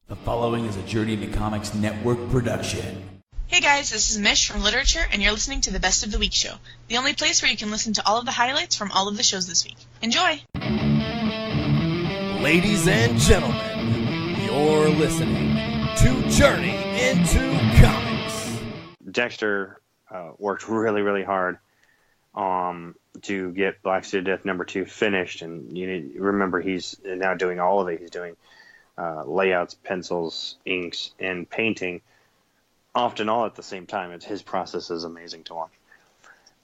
The following is a Journey into Comics Network production. Hey guys, this is Mish from Literature, and you're listening to the Best of the Week show, the only place where you can listen to all of the highlights from all of the shows this week. Enjoy! Ladies and gentlemen, you're listening to Journey into Comics. Dexter worked really hard to get Black Suit of Death #2 finished, and you remember he's now doing all of it. He's doing layouts, pencils, inks, and painting, often all at the same time. His process is amazing to watch.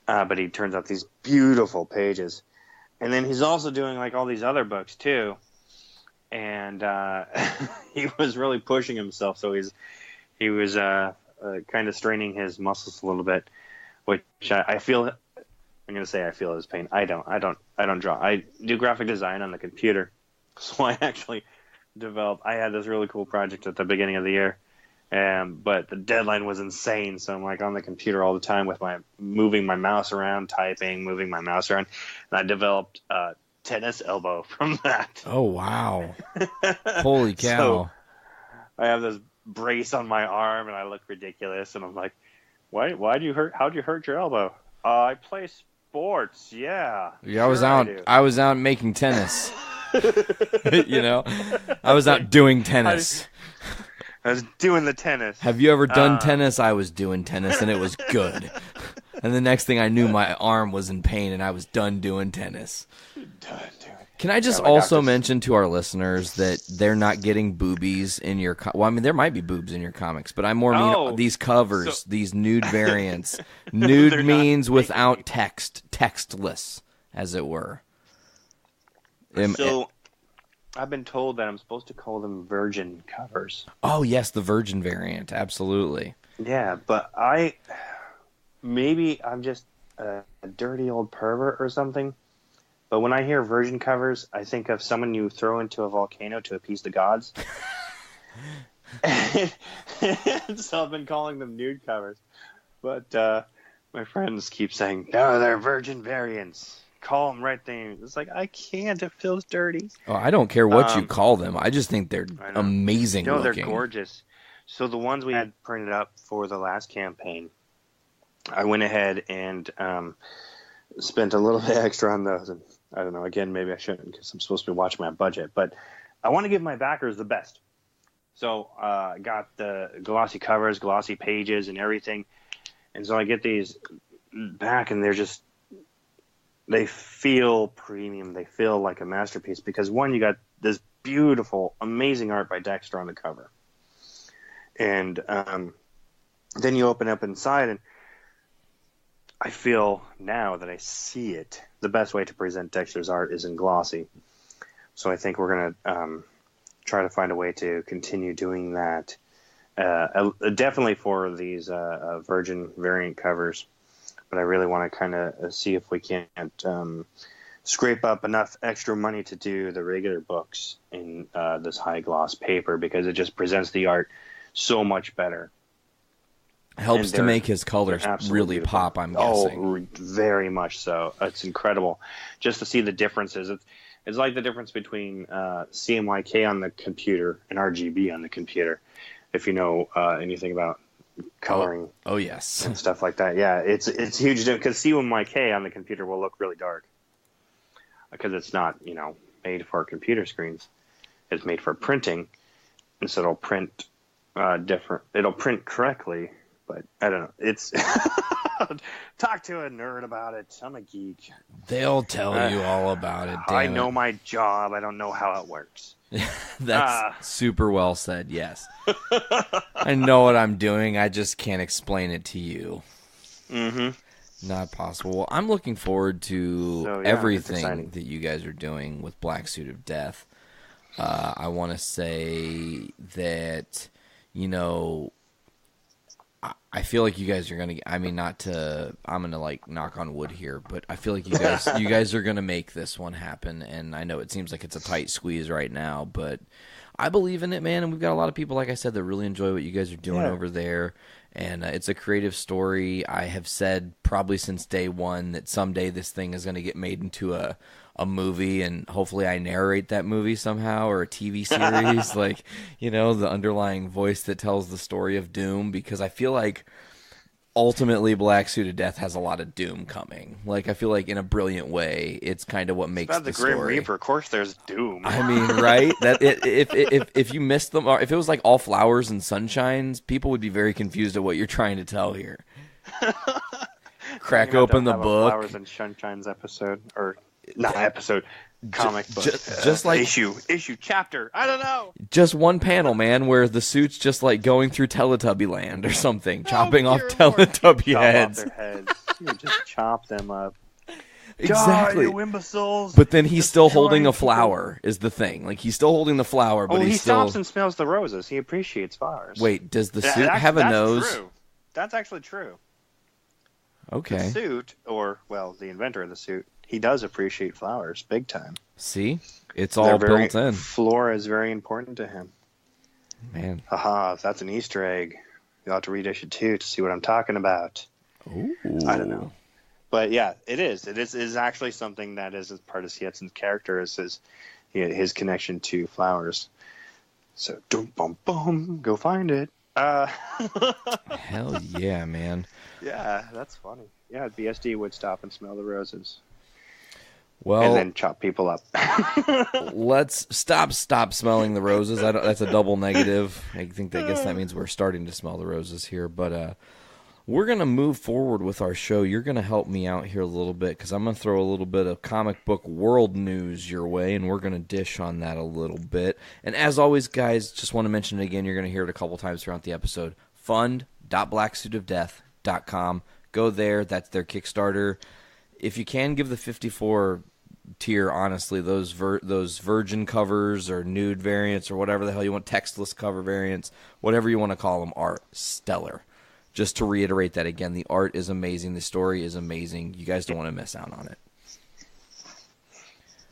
But he turns out these beautiful pages. And then he's also doing like all these other books too. And he was really pushing himself, so he was kind of straining his muscles a little bit, which I feel. I'm going to say I feel his pain. I don't draw. I do graphic design on the computer, so I actually I had this really cool project at the beginning of the year, but the deadline was insane, so I'm like on the computer all the time with moving my mouse around, typing, moving my mouse around, and I developed a tennis elbow from that. Oh wow. Holy cow. So I have this brace on my arm and I look ridiculous, and I'm like, how'd you hurt your elbow? I play sports, yeah. I was out making tennis. I was out doing tennis. I was doing the tennis. Have you ever done tennis? I was doing tennis, and it was good. And the next thing I knew, my arm was in pain, and I was done doing tennis. Can I just also mention to our listeners that they're not getting boobies in your... Well, I mean, there might be boobs in your comics, but I more mean these covers, these nude variants. Nude means without text, textless, as it were. So, I've been told that I'm supposed to call them virgin covers. Oh, yes, the virgin variant. Absolutely. Yeah, but maybe I'm just a dirty old pervert or something. But when I hear virgin covers, I think of someone you throw into a volcano to appease the gods. And so I've been calling them nude covers. But my friends keep saying, no, they're virgin variants. Call them right there. It's like, I can't. It feels dirty. Oh, I don't care what you call them. I just think they're amazing looking. They're gorgeous. So the ones we had printed up for the last campaign, I went ahead and spent a little bit extra on those. And I don't know. Again, maybe I shouldn't because I'm supposed to be watching my budget. But I want to give my backers the best. So I got the glossy covers, glossy pages, and everything. And so I get these back, and they're just... They feel premium. They feel like a masterpiece because, one, you got this beautiful, amazing art by Dexter on the cover. And then you open up inside, and I feel now that I see it, the best way to present Dexter's art is in glossy. So I think we're going to try to find a way to continue doing that, definitely for these Virgin variant covers. But I really want to kind of see if we can't scrape up enough extra money to do the regular books in this high gloss paper because it just presents the art so much better. Helps to make his colors really beautiful. Pop, I'm guessing. Oh, very much so. It's incredible just to see the differences. It's like the difference between CMYK on the computer and RGB on the computer, if you know anything about coloring. Oh yes. And stuff like that. Yeah, it's huge because CMYK on the computer will look really dark because it's not, made for computer screens. It's made for printing, and so it'll print different. It'll print correctly, but I don't know. It's talk to a nerd about it. I'm a geek. They'll tell you all about it. I know my job. I don't know how it works. That's super well said, yes. I know what I'm doing. I just can't explain it to you. Mm-hmm. Not possible. Well, I'm looking forward to everything that you guys are doing with Black Suit of Death. I want to say that, I feel like you guys are going to, I'm going to knock on wood here, but I feel like you guys are going to make this one happen. And I know it seems like it's a tight squeeze right now, but I believe in it, man, and we've got a lot of people, like I said, that really enjoy what you guys are doing over there. And it's a creative story. I have said probably since day one that someday this thing is going to get made into a movie, and hopefully I narrate that movie somehow, or a TV series, like, you know, the underlying voice that tells the story of Doom, because I feel like ultimately Black Suit of Death has a lot of Doom coming. Like, I feel like in a brilliant way, it's kind of what makes the story. Grim Reaper, of course there's Doom. I mean, right? That if you missed them, or if it was like all flowers and sunshines, people would be very confused at what you're trying to tell here. Crack open the book. Flowers and sunshines episode, or not episode. Comic book, just like issue, chapter. I don't know. Just one panel, man, where the suit's just like going through Teletubby land or something, chopping off Teletubby heads. Chop off their heads. You just chop them up. Exactly. Die, you imbeciles. But then he's still holding a flower. Is the thing? Like, he's still holding the flower, but he still stops and smells the roses. He appreciates flowers. Wait, does the suit have a nose? True. That's actually true. Okay. The suit, or the inventor of the suit, he does appreciate flowers big time. See? It's all built in. Flora is very important to him. Man. Haha, that's an Easter egg. You'll have to read issue 2 to see what I'm talking about. Ooh. I don't know. But yeah, it is. It is actually something that is part of Sietzen's character, is his connection to flowers. So, boom, go find it. Hell yeah, man. Yeah, that's funny. Yeah, BSD would stop and smell the roses. Well, and then chop people up. Let's stop smelling the roses. That's a double negative. I guess that means we're starting to smell the roses here. But we're going to move forward with our show. You're going to help me out here a little bit, because I'm going to throw a little bit of comic book world news your way, and we're going to dish on that a little bit. And as always, guys, just want to mention it again. You're going to hear it a couple times throughout the episode. fund.blacksuitofdeath.com. Go there. That's their Kickstarter. If you can, give the 54 tier, honestly. Those virgin covers or nude variants or whatever the hell you want, textless cover variants, whatever you want to call them, are stellar. Just to reiterate that again, the art is amazing. The story is amazing. You guys don't want to miss out on it.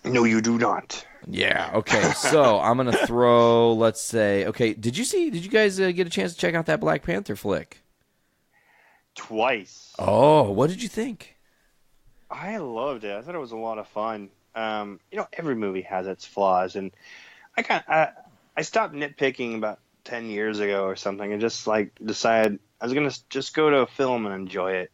No, you do not. Yeah, okay. So I'm going to throw, let's say, okay, did you guys get a chance to check out that Black Panther flick? Twice. Oh, what did you think? I loved it. I thought it was a lot of fun. Every movie has its flaws, and I stopped nitpicking about 10 years ago or something, and just decided I was gonna just go to a film and enjoy it.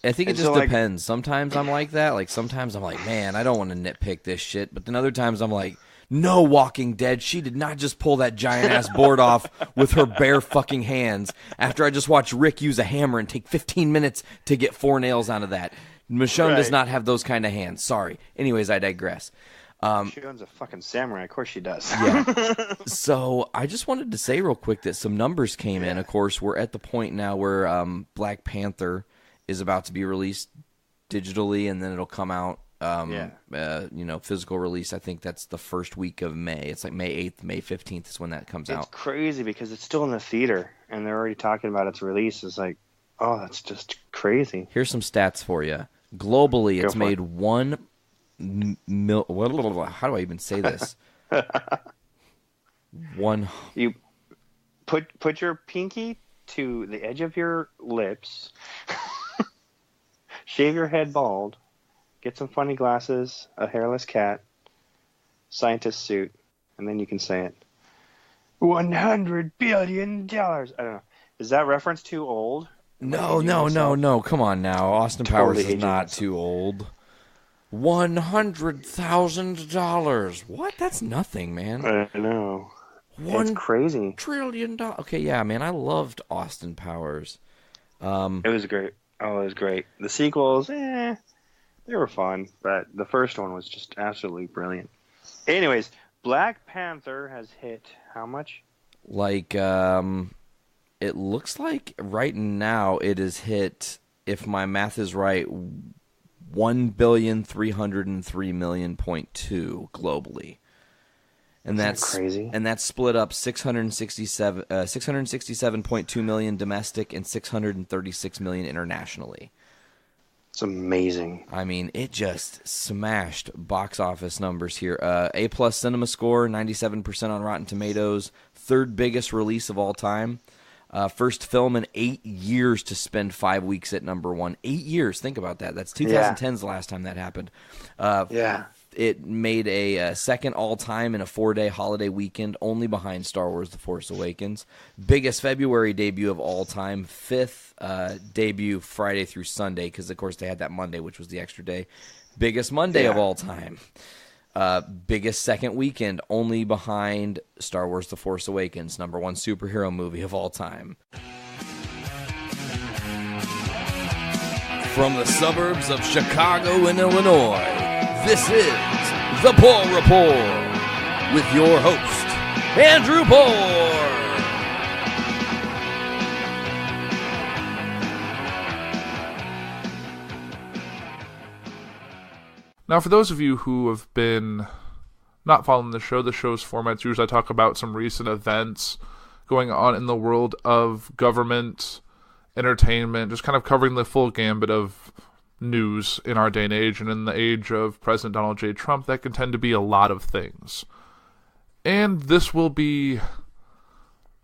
I think it just depends. Sometimes I'm like that. Like, sometimes I'm like, man, I don't want to nitpick this shit. But then other times I'm like, no, Walking Dead, she did not just pull that giant-ass board off with her bare fucking hands after I just watched Rick use a hammer and take 15 minutes to get 4 nails out of that. Michonne does not have those kind of hands. Sorry. Anyways, I digress. She owns a fucking samurai. Of course she does. Yeah. So I just wanted to say real quick that some numbers came in. Of course, we're at the point now where Black Panther is about to be released digitally, and then it'll come out, physical release. I think that's the first week of May. It's like May 8th, May 15th is when that comes out. It's crazy because it's still in the theater, and they're already talking about its release. It's like, oh, that's just crazy. Here's some stats for you. Globally, it's made 1 mil. How do I even say this? You put your pinky to the edge of your lips, shave your head bald, get some funny glasses, a hairless cat, scientist suit, and then you can say it. $100 billion. I don't know. Is that reference too old? No. Come on now. Austin Powers is not too old. $100,000. What? That's nothing, man. I know. It's crazy. $1 trillion. Okay, yeah, man. I loved Austin Powers. It was great. Oh, it was great. The sequels, they were fun, but the first one was just absolutely brilliant. Anyways, Black Panther has hit how much? Like, it looks like right now it has hit, if my math is right, 1,303,000,000.2 globally, and that's crazy. And that's split up 667.2 million domestic and 636 million internationally. It's amazing. I mean, it just smashed box office numbers here. A+ cinema score, 97% on Rotten Tomatoes, third biggest release of all time. First film in 8 years to spend 5 weeks at number one. 8 years, think about that. That's 2010's the last time that happened. It made a second all-time in a 4-day holiday weekend, only behind Star Wars The Force Awakens. Biggest February debut of all time. Fifth debut Friday through Sunday, because, of course, they had that Monday, which was the extra day. Biggest Monday of all time. Biggest second weekend, only behind Star Wars The Force Awakens, number one superhero movie of all time. From the suburbs of Chicago and Illinois, this is The Puhr Report with your host, Andrew Puhr. Now, for those of you who have been not following the show's formats, usually I talk about some recent events going on in the world of government, entertainment, just kind of covering the full gambit of news in our day and age, and in the age of President Donald J. Trump, that can tend to be a lot of things. And this will be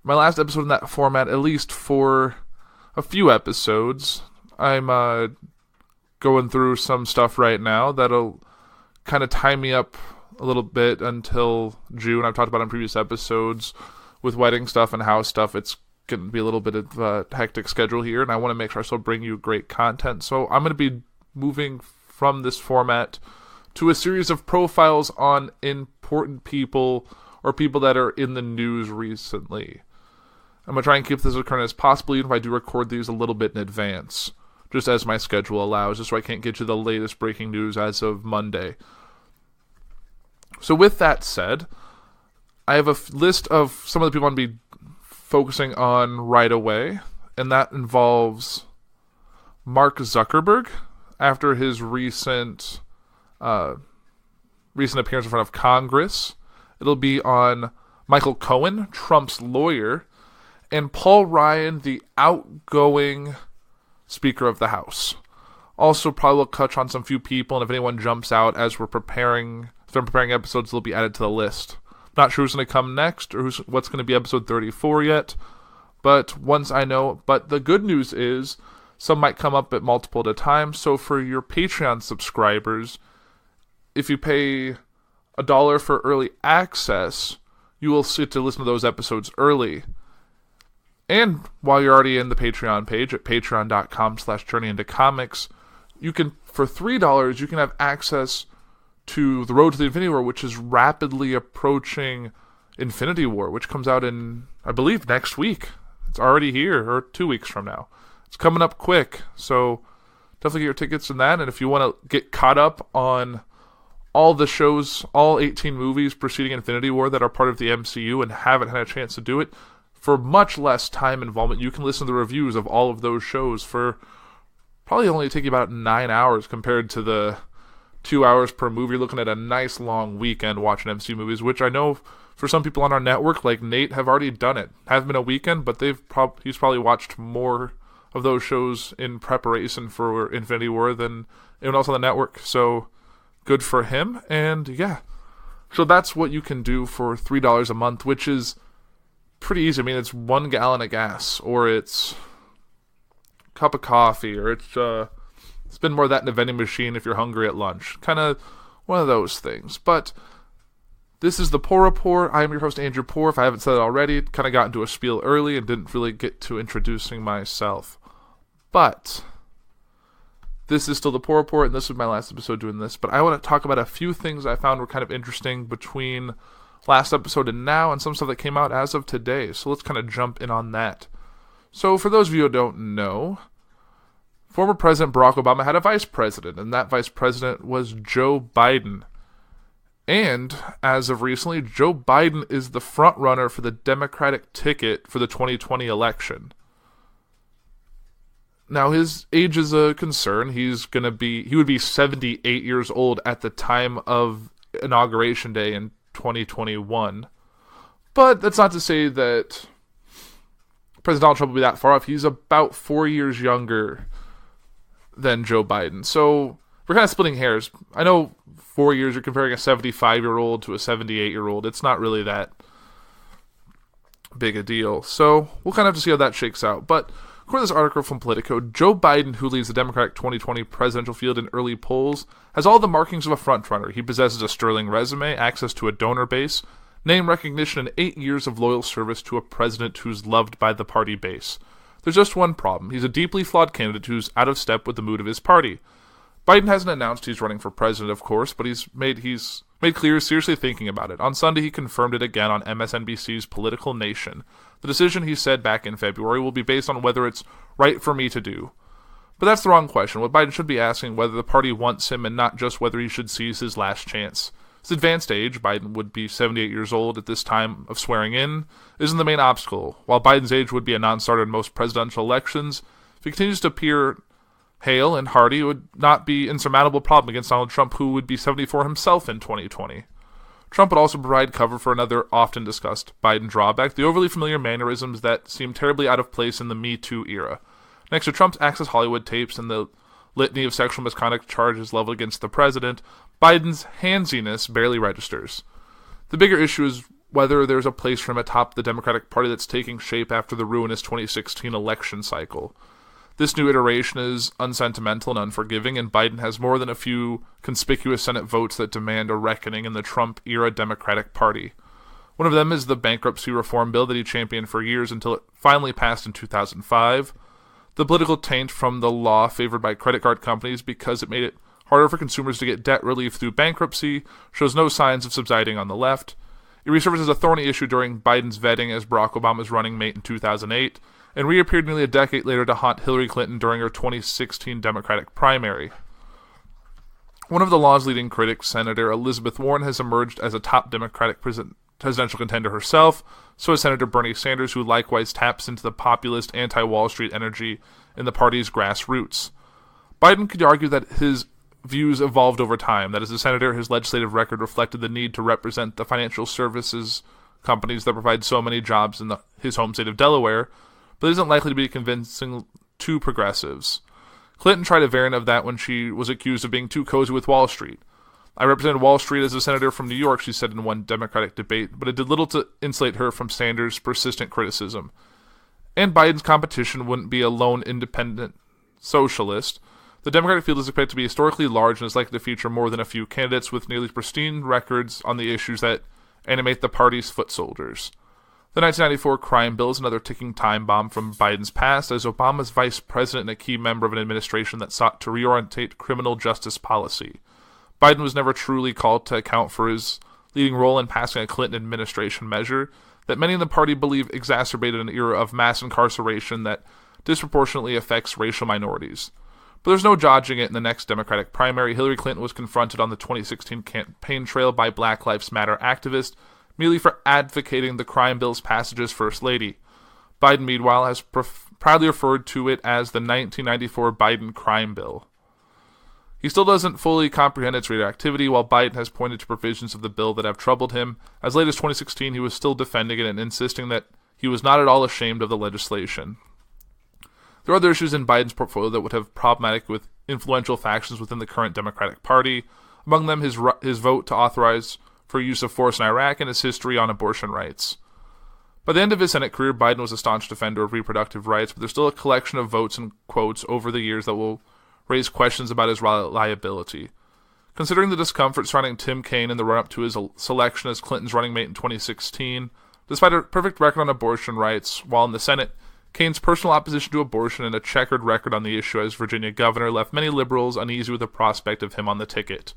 my last episode in that format, at least for a few episodes. I'm going through some stuff right now that'll kind of tie me up a little bit until June. I've talked about in previous episodes with wedding stuff and house stuff. It's going to be a little bit of a hectic schedule here, and I want to make sure I still bring you great content. So I'm going to be moving from this format to a series of profiles on important people or people that are in the news recently. I'm going to try and keep this as current as possible, even if I do record these a little bit in advance, just as my schedule allows, just so I can't get you the latest breaking news as of Monday. So with that said, I have a list of some of the people I'm going to be focusing on right away, and that involves Mark Zuckerberg after his recent appearance in front of Congress. It'll be on Michael Cohen, Trump's lawyer, and Paul Ryan, the outgoing Speaker of the House. Also, probably will touch on some few people, and if anyone jumps out as we're preparing episodes, they'll be added to the list. Not sure who's going to come next or what's going to be episode 34 yet, but once I know. But the good news is some might come up at multiple at a time. So for your Patreon subscribers, if you pay $1 for early access, you will get to listen to those episodes early. And while you're already in the Patreon page at patreon.com/journeyintocomics, you can, for $3, you can have access to The Road to the Infinity War, which is rapidly approaching Infinity War, which comes out in, I believe, next week. It's already here, or 2 weeks from now. It's coming up quick, so definitely get your tickets in that. And if you want to get caught up on all the shows, all 18 movies preceding Infinity War that are part of the MCU and haven't had a chance to do it, for much less time involvement, you can listen to the reviews of all of those shows for probably only take you about 9 hours compared to the 2 hours per movie. You're looking at a nice long weekend watching MCU movies, which I know for some people on our network, like Nate, have already done it. Hasn't been a weekend, but he's probably watched more of those shows in preparation for Infinity War than anyone else on the network. So good for him. And yeah, so that's what you can do for $3 a month, which is pretty easy. I mean, it's 1 gallon of gas, or it's a cup of coffee, or it's spend more of that in a vending machine if you're hungry at lunch. Kind of one of those things. But this is the Puhr Report. I am your host, Andrew Puhr. If I haven't said it already, kind of got into a spiel early and didn't really get to introducing myself. But this is still the Puhr Report, and this is my last episode doing this. But I want to talk about a few things I found were kind of interesting between last episode and now, and some stuff that came out as of today. So let's kind of jump in on that. So for those of you who don't know, former President Barack Obama had a vice president, and that vice president was Joe Biden. And, as of recently, Joe Biden is the front runner for the Democratic ticket for the 2020 election. Now, his age is a concern. He would be 78 years old at the time of Inauguration Day in 2021. But that's not to say that President Donald Trump will be that far off. He's about 4 years younger than Joe Biden. So we're kind of splitting hairs. I know 4 years you're comparing a 75-year-old to a 78-year-old. It's not really that big a deal. So we'll kind of have to see how that shakes out. But according to this article from Politico, Joe Biden, who leads the Democratic 2020 presidential field in early polls, has all the markings of a frontrunner. He possesses a sterling resume, access to a donor base, name recognition, and 8 years of loyal service to a president who's loved by the party base. There's just one problem. He's a deeply flawed candidate who's out of step with the mood of his party. Biden hasn't announced he's running for president, of course, but he's made clear he's seriously thinking about it. On Sunday, he confirmed it again on MSNBC's Political Nation. The decision, he said back in February, will be based on whether it's right for me to do. But that's the wrong question. What Biden should be asking whether the party wants him and not just whether he should seize his last chance. His advanced age, Biden would be 78 years old at this time of swearing in, isn't the main obstacle. While Biden's age would be a non-starter in most presidential elections, if he continues to appear hale and hearty, it would not be an insurmountable problem against Donald Trump, who would be 74 himself in 2020. Trump would also provide cover for another often discussed Biden drawback, the overly familiar mannerisms that seem terribly out of place in the Me Too era. Next to Trump's Access Hollywood tapes and the litany of sexual misconduct charges leveled against the president, Biden's handsiness barely registers. The bigger issue is whether there's a place for him atop the Democratic Party that's taking shape after the ruinous 2016 election cycle. This new iteration is unsentimental and unforgiving, and Biden has more than a few conspicuous Senate votes that demand a reckoning in the Trump-era Democratic Party. One of them is the bankruptcy reform bill that he championed for years until it finally passed in 2005. The political taint from the law favored by credit card companies because it made it harder for consumers to get debt relief through bankruptcy shows no signs of subsiding on the left. It resurfaced as a thorny issue during Biden's vetting as Barack Obama's running mate in 2008, and reappeared nearly a decade later to haunt Hillary Clinton during her 2016 Democratic primary. One of the law's leading critics, Senator Elizabeth Warren, has emerged as a top Democratic presidential contender herself. So has Senator Bernie Sanders, who likewise taps into the populist anti-Wall Street energy in the party's grassroots. Biden could argue that his views evolved over time, that as a senator, his legislative record reflected the need to represent the financial services companies that provide so many jobs in his home state of Delaware, but isn't likely to be convincing to progressives. Clinton tried a variant of that when she was accused of being too cozy with Wall Street. I represented Wall Street as a senator from New York, she said in one Democratic debate, but it did little to insulate her from Sanders' persistent criticism. And Biden's competition wouldn't be a lone independent socialist. The Democratic field is expected to be historically large and is likely to feature more than a few candidates with nearly pristine records on the issues that animate the party's foot soldiers. The 1994 crime bill is another ticking time bomb from Biden's past as Obama's vice president and a key member of an administration that sought to reorientate criminal justice policy. Biden was never truly called to account for his leading role in passing a Clinton administration measure that many in the party believe exacerbated an era of mass incarceration that disproportionately affects racial minorities. But there's no dodging it in the next Democratic primary. Hillary Clinton was confronted on the 2016 campaign trail by Black Lives Matter activists merely for advocating the crime bill's passage as First Lady. Biden, meanwhile, has proudly referred to it as the 1994 Biden crime bill. He still doesn't fully comprehend its radioactivity, while Biden has pointed to provisions of the bill that have troubled him. As late as 2016, he was still defending it and insisting that he was not at all ashamed of the legislation. There are other issues in Biden's portfolio that would have problematic with influential factions within the current Democratic Party, among them his vote to authorize for use of force in Iraq and his history on abortion rights. By the end of his Senate career, Biden was a staunch defender of reproductive rights, but there's still a collection of votes and quotes over the years that will raise questions about his reliability. Considering the discomfort surrounding Tim Kaine in the run-up to his selection as Clinton's running mate in 2016, despite a perfect record on abortion rights, while in the Senate, Kaine's personal opposition to abortion and a checkered record on the issue as Virginia governor left many liberals uneasy with the prospect of him on the ticket.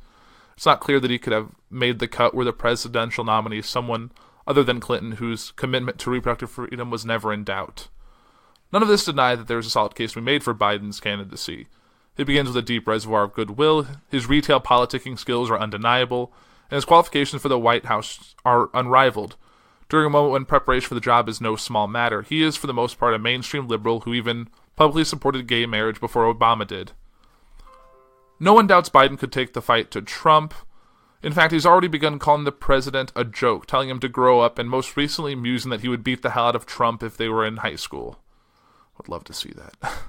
It's not clear that he could have made the cut were the presidential nominee someone other than Clinton, whose commitment to reproductive freedom was never in doubt. None of this denied that there is a solid case to be made for Biden's candidacy. It begins with a deep reservoir of goodwill, his retail politicking skills are undeniable, and his qualifications for the White House are unrivaled. During a moment when preparation for the job is no small matter, he is for the most part a mainstream liberal who even publicly supported gay marriage before Obama did. No one doubts Biden could take the fight to Trump. In fact, he's already begun calling the president a joke, telling him to grow up, and most recently musing that he would beat the hell out of Trump if they were in high school. Would love to see that.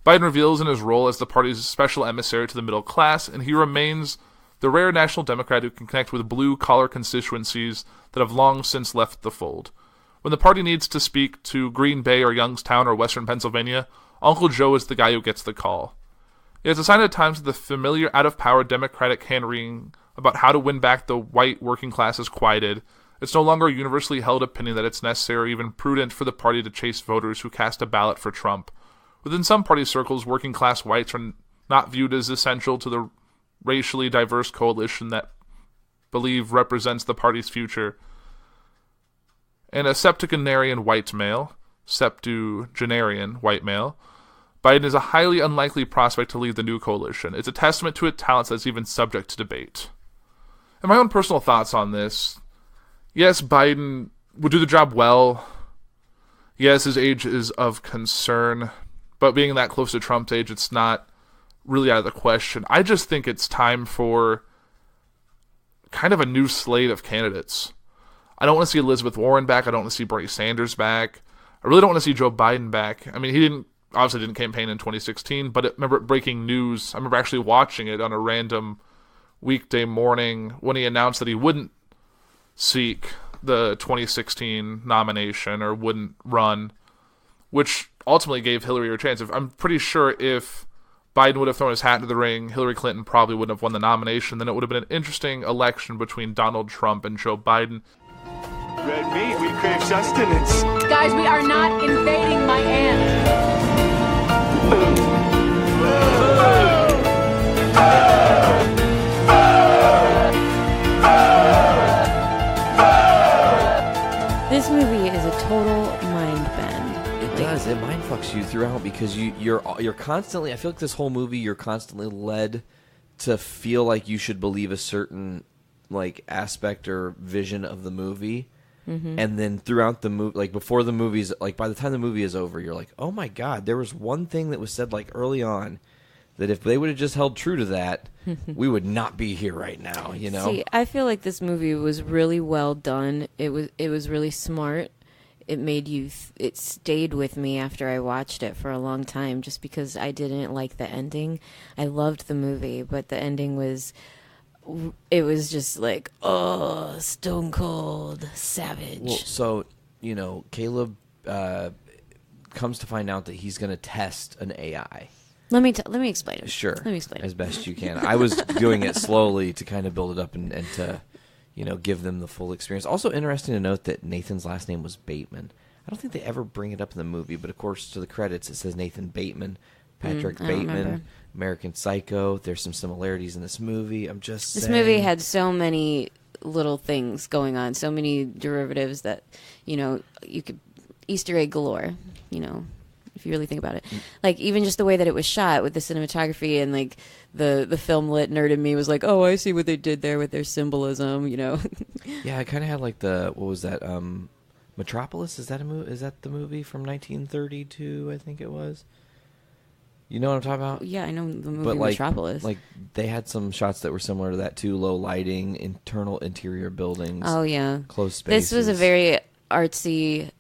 Biden reveals in his role as the party's special emissary to the middle class, and he remains the rare national Democrat who can connect with blue-collar constituencies that have long since left the fold. When the party needs to speak to Green Bay or Youngstown or Western Pennsylvania, Uncle Joe is the guy who gets the call. It is a sign at times that the familiar out-of-power Democratic hand-wringing about how to win back the white working class is quieted. It's no longer a universally held opinion that it's necessary or even prudent for the party to chase voters who cast a ballot for Trump. Within some party circles, working-class whites are not viewed as essential to the racially diverse coalition that believe represents the party's future. And a septuagenarian white male, septuagenarian white male, Biden is a highly unlikely prospect to lead the new coalition. It's a testament to its talents that's even subject to debate. And my own personal thoughts on this. Yes, Biden would do the job well. Yes, his age is of concern. But being that close to Trump's age, it's not really out of the question. I just think it's time for kind of a new slate of candidates. I don't want to see Elizabeth Warren back. I don't want to see Bernie Sanders back. I really don't want to see Joe Biden back. I mean, he obviously didn't campaign in 2016, but I remember breaking news. I remember actually watching it on a random weekday morning when he announced that he wouldn't seek the 2016 nomination or wouldn't run, which ultimately gave Hillary her chance. I'm pretty sure if Biden would have thrown his hat into the ring, Hillary Clinton probably wouldn't have won the nomination. Then it would have been an interesting election between Donald Trump and Joe Biden. Red meat, we crave sustenance. Guys, we are not invading my aunt. This movie is a total mind bend. It does. It mind fucks you throughout because you're constantly. I feel like this whole movie you're constantly led to feel like you should believe a certain like aspect or vision of the movie. Mm-hmm. And then throughout the movie, like before the movie's, like by the time the movie is over, you're like, oh my God, there was one thing that was said like early on that if they would have just held true to that, we would not be here right now, you know? See, I feel like this movie was really well done. It was really smart. It made you, it stayed with me after I watched it for a long time just because I didn't like the ending. I loved the movie, but the ending was... It was just like, oh, stone cold, savage. Well, so, you know, Caleb comes to find out that he's going to test an AI. Let me explain it. Sure. Let me explain it. As best you can. I was doing it slowly to kind of build it up and to, you know, give them the full experience. Also interesting to note that Nathan's last name was Bateman. I don't think they ever bring it up in the movie, but of course, to the credits, it says Nathan Bateman, Patrick Bateman, American Psycho. There's some similarities in this movie. I'm just saying. This movie had so many little things going on, so many derivatives that, you know, you could Easter egg galore, you know, if you really think about it. Like, even just the way that it was shot with the cinematography and, like, the film lit nerd in me was like, oh, I see what they did there with their symbolism, you know. Yeah, I kind of had, like, what was that, Metropolis? Is that the movie from 1932, I think it was? You know what I'm talking about? Yeah, I know the movie Metropolis. Like, they had some shots that were similar to that, too. Low lighting, interior buildings. Oh, yeah. Closed spaces. This was a very artsy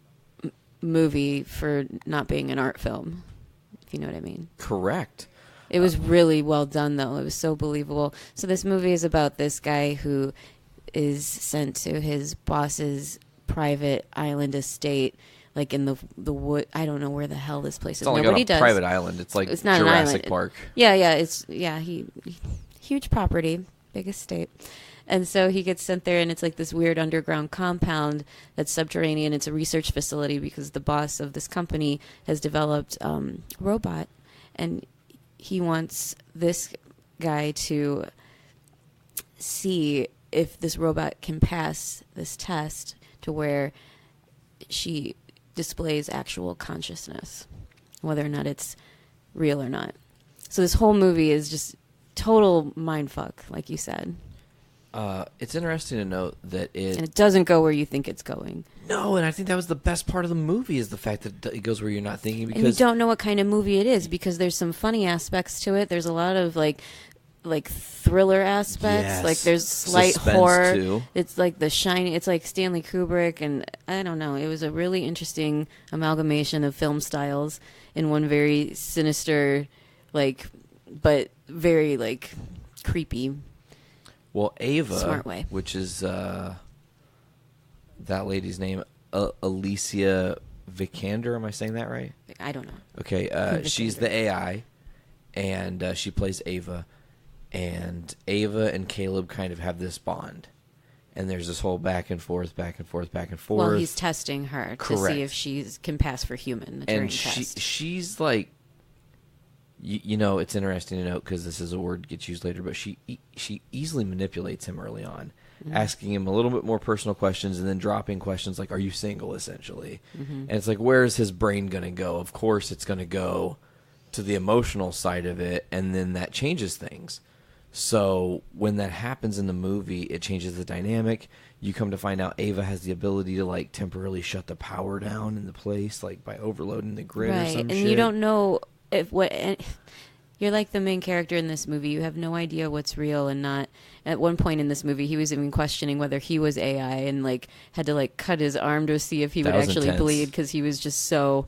movie for not being an art film, if you know what I mean. Correct. It was really well done, though. It was so believable. So this movie is about this guy who is sent to his boss's private island estate, like in the wood. I don't know where the hell this place is. It's not Nobody like a private island. It's like it's not Jurassic an Park. Huge property, big estate. And so he gets sent there, and it's like this weird underground compound that's subterranean. It's a research facility because the boss of this company has developed a robot, and he wants this guy to see if this robot can pass this test to where she displays actual consciousness, whether or not it's real or not. So this whole movie is just total mindfuck, like you said. It's interesting to note that it doesn't go where you think it's going. No, and I think that was the best part of the movie is the fact that it goes where you're not thinking. Because and you don't know what kind of movie it is because there's some funny aspects to it. There's a lot of like like thriller aspects. Yes. Like there's slight Suspense, horror. too. It's like The Shining. It's like Stanley Kubrick, and I don't know. It was a really interesting amalgamation of film styles in one very sinister, like, but very like creepy. Well, Ava, Smart way. which is that lady's name, Alicia Vikander. Am I saying that right? I don't know. Okay, she's the AI, and she plays Ava. And Ava and Caleb kind of have this bond. And there's this whole back and forth. Well, he's testing her to see if she can pass for human. The Turing and test. she's like, you know, it's interesting to note because this is a word that gets used later, but she easily manipulates him early on, asking him a little bit more personal questions and then dropping questions like, are you single, essentially? And it's like, where is his brain going to go? Of course it's going to go to the emotional side of it, and then that changes things. So when that happens in the movie, it changes the dynamic. You come to find out Ava has the ability to like temporarily shut the power down in the place, like by overloading the grid or some and shit. you don't know if you're like the main character in this movie. You have no idea what's real and not. At one point in this movie, he was even questioning whether he was AI and like had to like cut his arm to see if he would actually intense. bleed because he was just so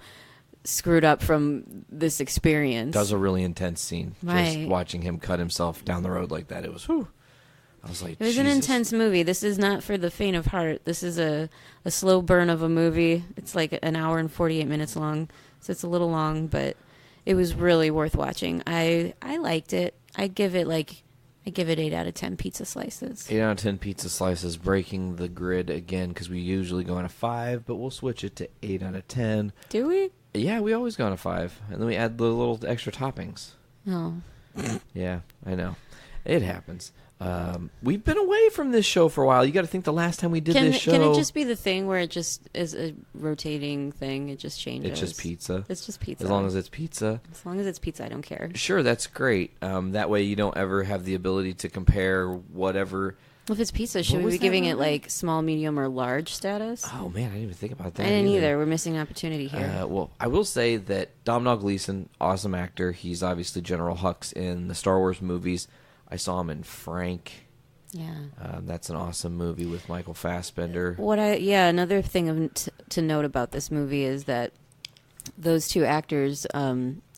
screwed up from this experience. That was a really intense scene. Right. Just watching him cut himself down the road like that. It was, whew. I was like, It was an Jesus. intense movie. This is not for the faint of heart. This is a slow burn of a movie. It's like an hour and 48 minutes long, so it's a little long, but it was really worth watching. I liked it. I give it 8 out of 10 pizza slices. 8 out of 10 pizza slices, breaking the grid again because we usually go on a 5, but we'll switch it to 8 out of 10. Do we? Yeah, we always go on a 5, and then we add the little extra toppings. Oh. Yeah, I know. It happens. We've been away from this show for a while. You got to think the last time we did this show. Can it just be the thing where it just is a rotating thing? It just changes. It's just pizza. It's just pizza. As long as it's pizza. As long as it's pizza, I don't care. Sure, that's great. That way you don't ever have the ability to compare whatever. Well, if it's pizza, should we be giving it like small, medium, or large status? Oh man, I didn't even think about that. I didn't either. We're missing an opportunity here. Well, I will say that Domhnall Gleeson, awesome actor. He's obviously General Hux in the Star Wars movies. I saw him in Frank. Yeah. That's an awesome movie with Michael Fassbender. Another thing to note about this movie is that those two actors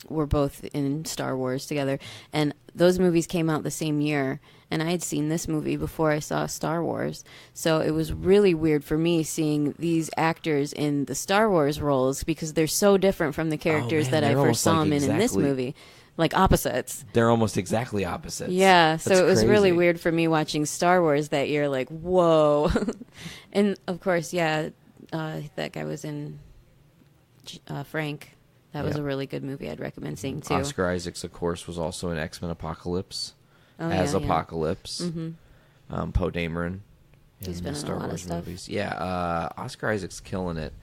were both in Star Wars together, and those movies came out the same year, and I had seen this movie before I saw Star Wars, so it was really weird for me seeing these actors in the Star Wars roles because they're so different from the characters that I first saw them in this movie. Like opposites. They're almost exactly opposites. Yeah, so That's it was crazy. really weird for me watching Star Wars that year, like, whoa. And, of course, that guy was in Frank. That was a really good movie I'd recommend seeing, too. Oscar Isaacs, of course, was also in X-Men Apocalypse as Apocalypse. Mm-hmm. Poe Dameron He's in been the in Star a lot Wars of stuff. movies. Yeah, Oscar Isaac's killing it.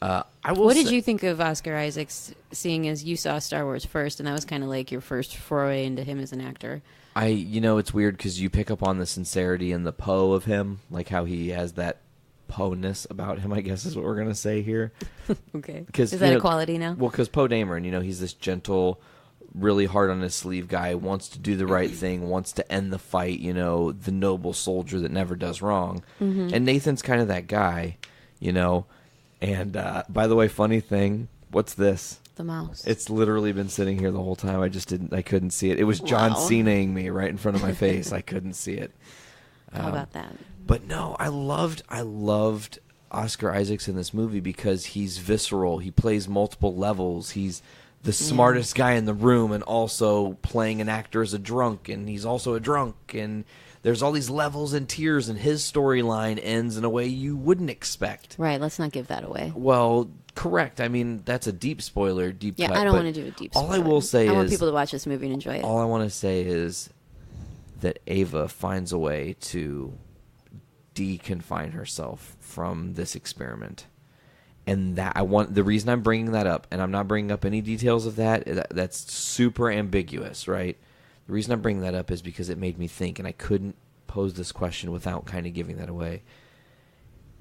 What did you think of Oscar Isaacs, seeing as you saw Star Wars first, and that was kind of like your first foray into him as an actor? It's weird because you pick up on the sincerity and the Poe of him, like how he has that Poe-ness about him, I guess is what we're going to say here. Okay. Because, is that a quality now? Well, because Poe Dameron, he's this gentle, really hard on his sleeve guy, wants to do the right thing, wants to end the fight, the noble soldier that never does wrong. Mm-hmm. And Nathan's kind of that guy, And, by the way, funny thing, what's this? The mouse. It's literally been sitting here the whole time. I couldn't see it. It was John Cena-ing me right in front of my face. I couldn't see it. How about that? But no, I loved Oscar Isaacs in this movie because he's visceral. He plays multiple levels. He's the smartest guy in the room and also playing an actor as a drunk, and he's also a drunk, and there's all these levels and tiers, and his storyline ends in a way you wouldn't expect. Right, let's not give that away. Well, correct. I mean, that's a deep spoiler, cut. Yeah, I don't want to do a deep spoiler. All I will say I want people to watch this movie and enjoy it. All I want to say is that Ava finds a way to deconfine herself from this experiment. And the reason I'm bringing that up, and I'm not bringing up any details of that's super ambiguous, right? The reason I'm bringing that up is because it made me think, and I couldn't pose this question without kind of giving that away.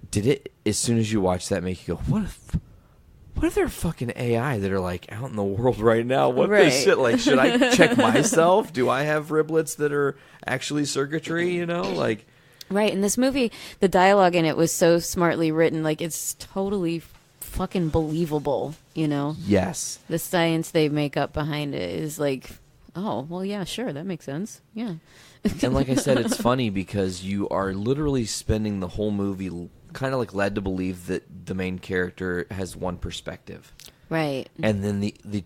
Did it, as soon as you watched that, make you go, what what if they're fucking AI that are like out in the world right now? What the Right. shit? Like, should I check myself? Do I have riblets that are actually circuitry? You know, like. Right. In this movie, the dialogue in it was so smartly written. Like, it's totally fucking believable, you know? Yes. The science they make up behind it is like, oh, well, yeah, sure, that makes sense. Yeah. And like I said, it's funny because you are literally spending the whole movie kind of like led to believe that the main character has one perspective. Right. And then the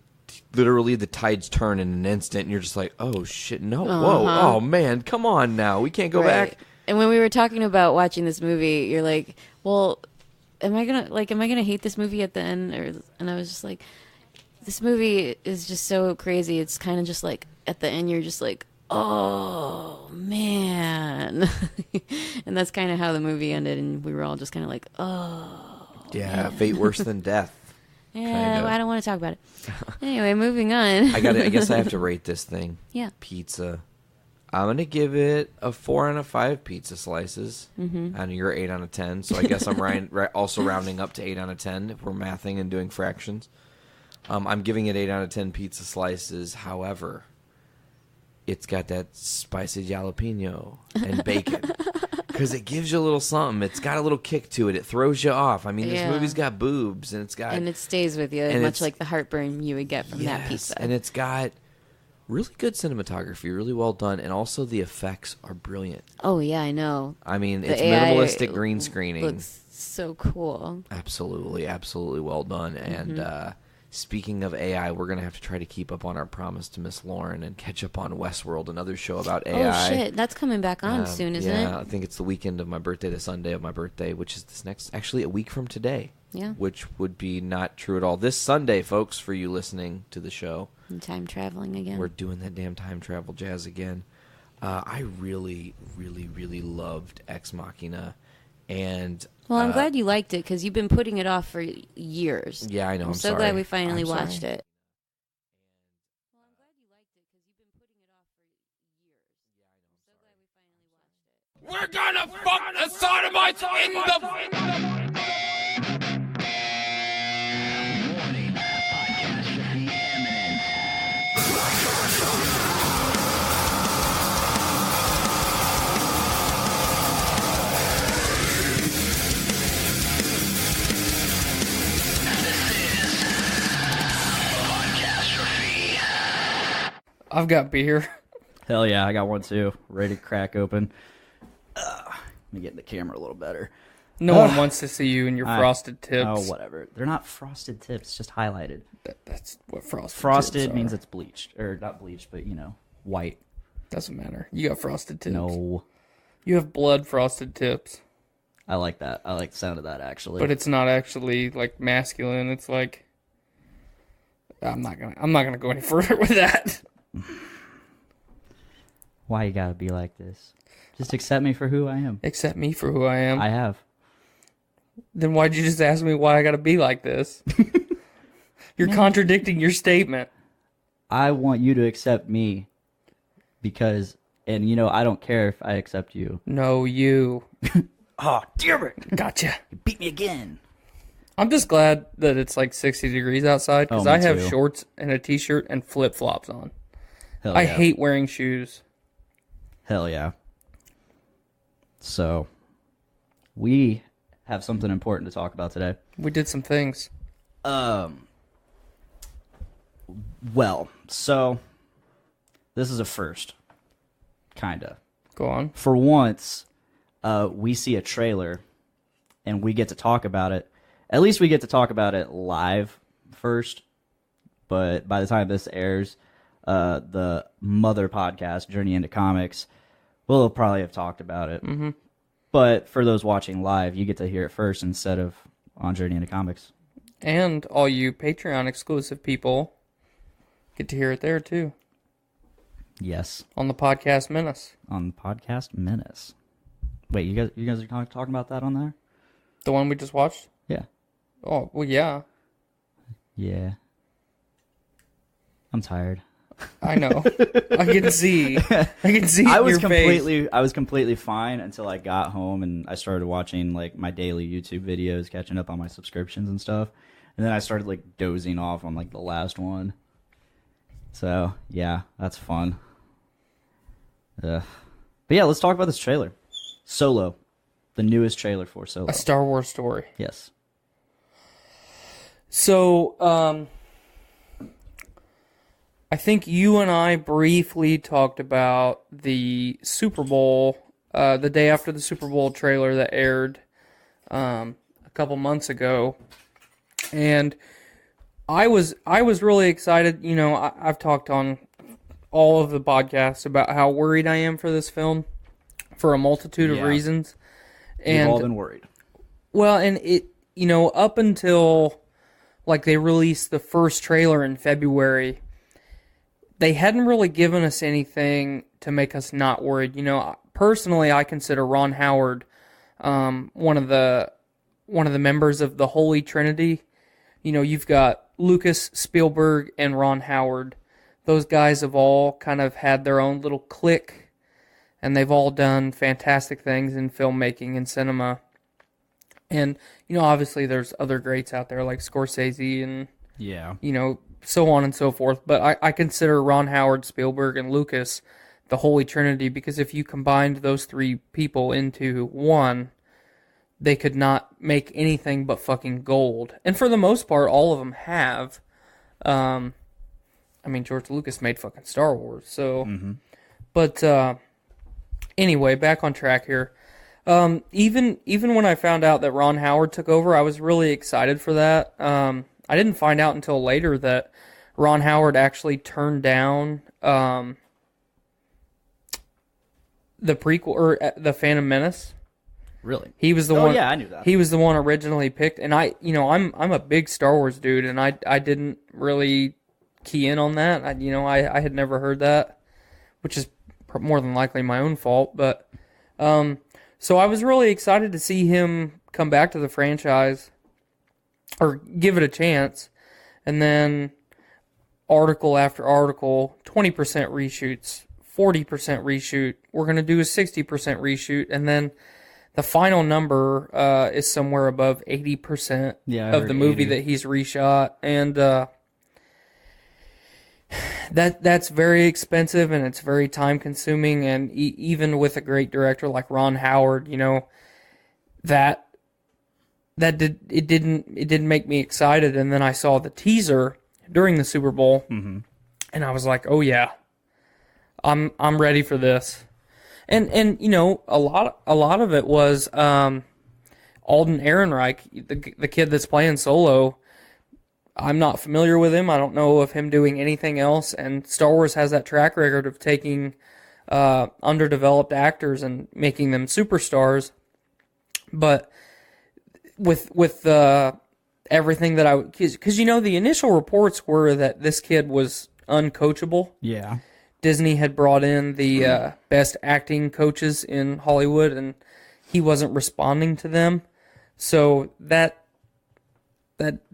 literally the tides turn in an instant and you're just like, oh shit, no. Whoa. Oh man, come on now. We can't go back. And when we were talking about watching this movie, you're like, well, am I gonna hate this movie at the end? And I was just like, this movie is just so crazy. It's kind of just like at the end, you're just like, oh man. And that's kind of how the movie ended, and we were all just kind of like, oh yeah, man. fate worse than death. Yeah, well, I don't want to talk about it. Anyway, moving on. I guess I have to rate this thing. Yeah. Pizza. I'm gonna give it a 4 out of 5 pizza slices, and you're 8 out of 10. So I guess I'm also rounding up to 8 out of 10 if we're mathing and doing fractions. I'm giving it 8 out of 10 pizza slices. However, it's got that spicy jalapeno and bacon because it gives you a little something. It's got a little kick to it. It throws you off. I mean, this movie's got boobs and it stays with you, much like the heartburn you would get from that pizza. And it's got really good cinematography, really well done, and also the effects are brilliant. Oh yeah, I know. I mean, the it's AI minimalistic green screening. Looks so cool. Absolutely well done. And speaking of AI, we're going to have to try to keep up on our promise to Miss Lauren and catch up on Westworld, another show about AI. Oh, shit. That's coming back on soon, isn't it? Yeah, I think it's the weekend of my birthday, the Sunday of my birthday, which is actually a week from today. Yeah. Which would be not true at all. This Sunday, folks, for you listening to the show. And time traveling again. We're doing that damn time travel jazz again. I really, really, really loved Ex Machina. And well, I'm glad you liked it because you've been putting it off for years. Yeah, I know. I'm so sorry. glad we finally watched it. Well, I'm glad you liked it because you've been putting it off for years. I'm so glad we finally watched it. We're gonna fuck the sodomites in the... Warning, Podcastrophe imminent. I've got beer. Hell yeah, I got one too. Ready to crack open. Let me get in the camera a little better. No one wants to see you in your frosted tips. Oh, whatever. They're not frosted tips, it's just highlighted. That's what frosted Frosted tips means are. it's bleached. Or not bleached, but, white. Doesn't matter. You got frosted tips. No. You have blood frosted tips. I like that. I like the sound of that, actually. But it's not actually, like, masculine. It's like... I'm not gonna go any further with that. Why you gotta be like this? Just accept me for who I am. Accept me for who I am. I have. Then why'd you just ask me why I gotta be like this? You're contradicting your statement. I want you to accept me because, and I don't care if I accept you. No, you. Oh, damn it. Gotcha. You beat me again. I'm just glad that it's like 60 degrees outside because I have shorts and a t-shirt and flip-flops on. Hell I yeah. hate wearing shoes. Hell yeah. So, we have something important to talk about today. We did some things. Well, so this is a first, kinda. Go on. For once, we see a trailer, and we get to talk about it. At least we get to talk about it live first. But by the time this airs, the mother podcast, Journey into Comics, will probably have talked about it. Mm-hmm. But for those watching live, you get to hear it first instead of on Journey into Comics. And all you Patreon exclusive people get to hear it there too. Yes. On the Podcast Menace. On the Podcast Menace. Wait, you guys are talking about that on there? The one we just watched? Yeah. Oh, well, yeah. Yeah. I'm tired. I know. I can see. I was completely fine until I got home and I started watching like my daily YouTube videos, catching up on my subscriptions and stuff. And then I started like dozing off on like the last one. So yeah, that's fun. But yeah, let's talk about this trailer. Solo, the newest trailer for Solo. A Star Wars story. Yes. So, I think you and I briefly talked about the Super Bowl, the day after the Super Bowl trailer that aired a couple months ago, and I was really excited. You know, I've talked on all of the podcasts about how worried I am for this film for a multitude of reasons. And we've all been worried. Well, and it, you know, up until like they released the first trailer in February, they hadn't really given us anything to make us not worried. You know, personally, I consider Ron Howard one of the members of the Holy Trinity. You know, you've got Lucas, Spielberg, and Ron Howard. Those guys have all kind of had their own little clique, and they've all done fantastic things in filmmaking and cinema. And, you know, obviously there's other greats out there like Scorsese and, you know, so on and so forth. But I consider Ron Howard, Spielberg, and Lucas the Holy Trinity, because if you combined those three people into one, they could not make anything but fucking gold. And for the most part, all of them have. I mean, George Lucas made fucking Star Wars, so... But, anyway, back on track here. Even when I found out that Ron Howard took over, I was really excited for that. I didn't find out until later that Ron Howard actually turned down the prequel, or the Phantom Menace. Really? He was the one. Yeah, I knew that. He was the one originally picked, and I'm a big Star Wars dude, and I didn't really key in on that. I had never heard that, which is more than likely my own fault. But so I was really excited to see him come back to the franchise, or give it a chance, and then article after article, 20% reshoots, 40% reshoot. We're gonna do a 60% reshoot, and then the final number is somewhere above 80% of the movie 80. that he's reshot, and that's very expensive, and it's very time consuming. And even with a great director like Ron Howard, you know, it didn't make me excited. And then I saw the teaser during the Super Bowl, and I was like, oh yeah, I'm ready for this. And you know, a lot of it was Alden Ehrenreich, the kid that's playing Solo. I'm not familiar with him. I don't know of him doing anything else. And Star Wars has that track record of taking underdeveloped actors and making them superstars. But with everything that because you know, the initial reports were that this kid was uncoachable. Yeah. Disney had brought in the best acting coaches in Hollywood, and he wasn't responding to them. So that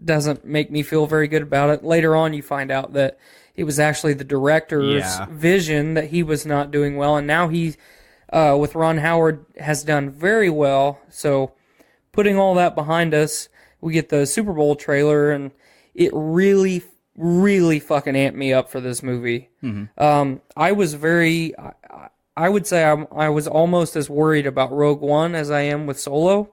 doesn't make me feel very good about it. Later on, you find out that it was actually the director's vision that he was not doing well, and now he, with Ron Howard, has done very well. So putting all that behind us, we get the Super Bowl trailer, and it really fucking amped me up for this movie. I was I would say I was almost as worried about Rogue One as I am with Solo,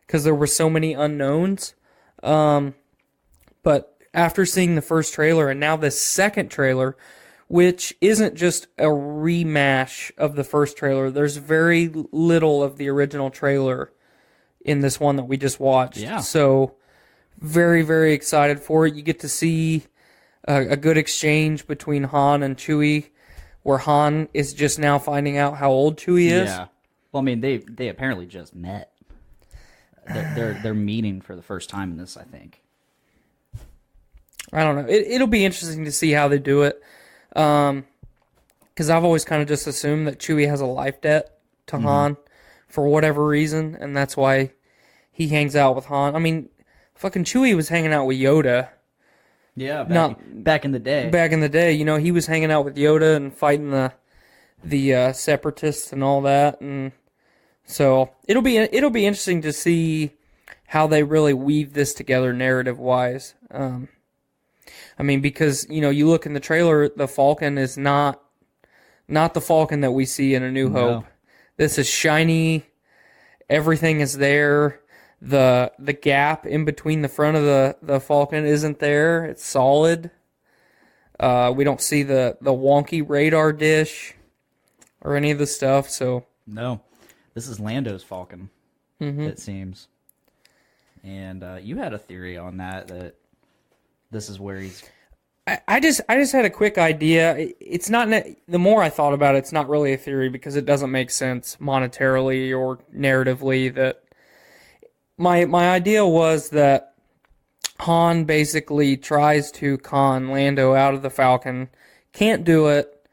because there were so many unknowns. But after seeing the first trailer and now the second trailer, which isn't just a remash of the first trailer, there's very little of the original trailer in this one that we just watched. Yeah. So very, very excited for it. You get to see a good exchange between Han and Chewie, where Han is just now finding out how old Chewie is. Yeah. Well, I mean, they apparently just met. They're meeting for the first time in this, I think. I don't know. It'll be interesting to see how they do it. Because I've always kind of just assumed that Chewie has a life debt to Han for whatever reason, and that's why he hangs out with Han. I mean, fucking Chewie was hanging out with Yoda. Yeah, back in the day. Back in the day, you know, he was hanging out with Yoda and fighting the separatists and all that, and so it'll be interesting to see how they really weave this together narrative-wise. I mean, because, you know, you look in the trailer, the Falcon is not the Falcon that we see in A New Hope. This is shiny. Everything is there. The gap in between the front of the Falcon isn't there. It's solid. We don't see the wonky radar dish or any of the stuff. So no, this is Lando's Falcon. It seems. And you had a theory on that this is where he's. I just had a quick idea. It's not. The more I thought about it, it's not really a theory because it doesn't make sense monetarily or narratively. That my idea was that Han basically tries to con Lando out of the Falcon, can't do it.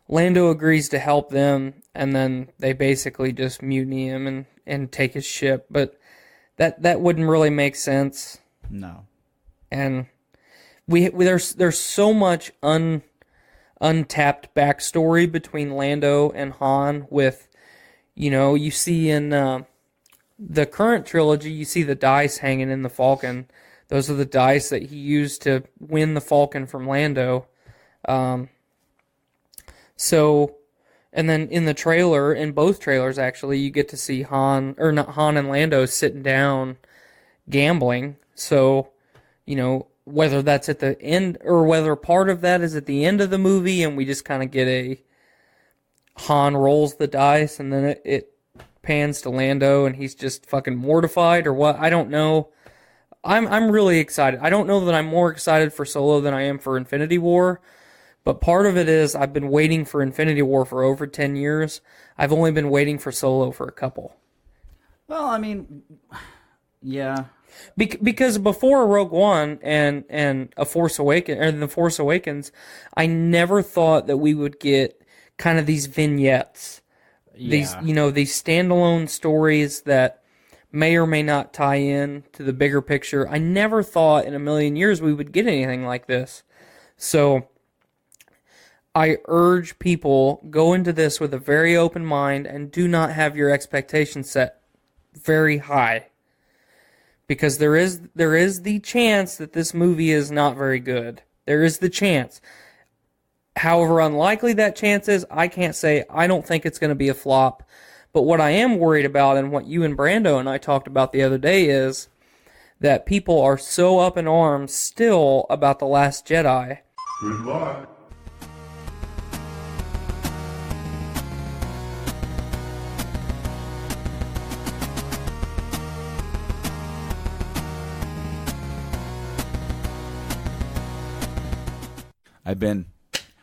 Lando agrees to help them, and then they basically just mutiny him and take his ship. But that wouldn't really make sense. No. And there's so much untapped backstory between Lando and Han with, you know, you see in the current trilogy, you see the dice hanging in the Falcon. Those are the dice that he used to win the Falcon from Lando. And then in the trailer, in both trailers actually, you get to see Han and Lando sitting down gambling. So, you know, whether that's at the end or whether part of that is at the end of the movie and we just kind of get a Han rolls the dice and then it pans to Lando and he's just fucking mortified or what, I don't know. I'm really excited. I don't know that I'm more excited for Solo than I am for Infinity War, but part of it is I've been waiting for Infinity War for over 10 years. I've only been waiting for Solo for a couple. Well, I mean, yeah. Because before Rogue One and The Force Awakens, I never thought that we would get kind of these vignettes. Yeah. These standalone stories that may or may not tie in to the bigger picture. I never thought in a million years we would get anything like this. So I urge people, go into this with a very open mind and do not have your expectations set very high. Because there is the chance that this movie is not very good. There is the chance. However unlikely that chance is, I can't say. I don't think it's going to be a flop. But what I am worried about, and what you and Brando and I talked about the other day, is that people are so up in arms still about The Last Jedi. Good luck. I've been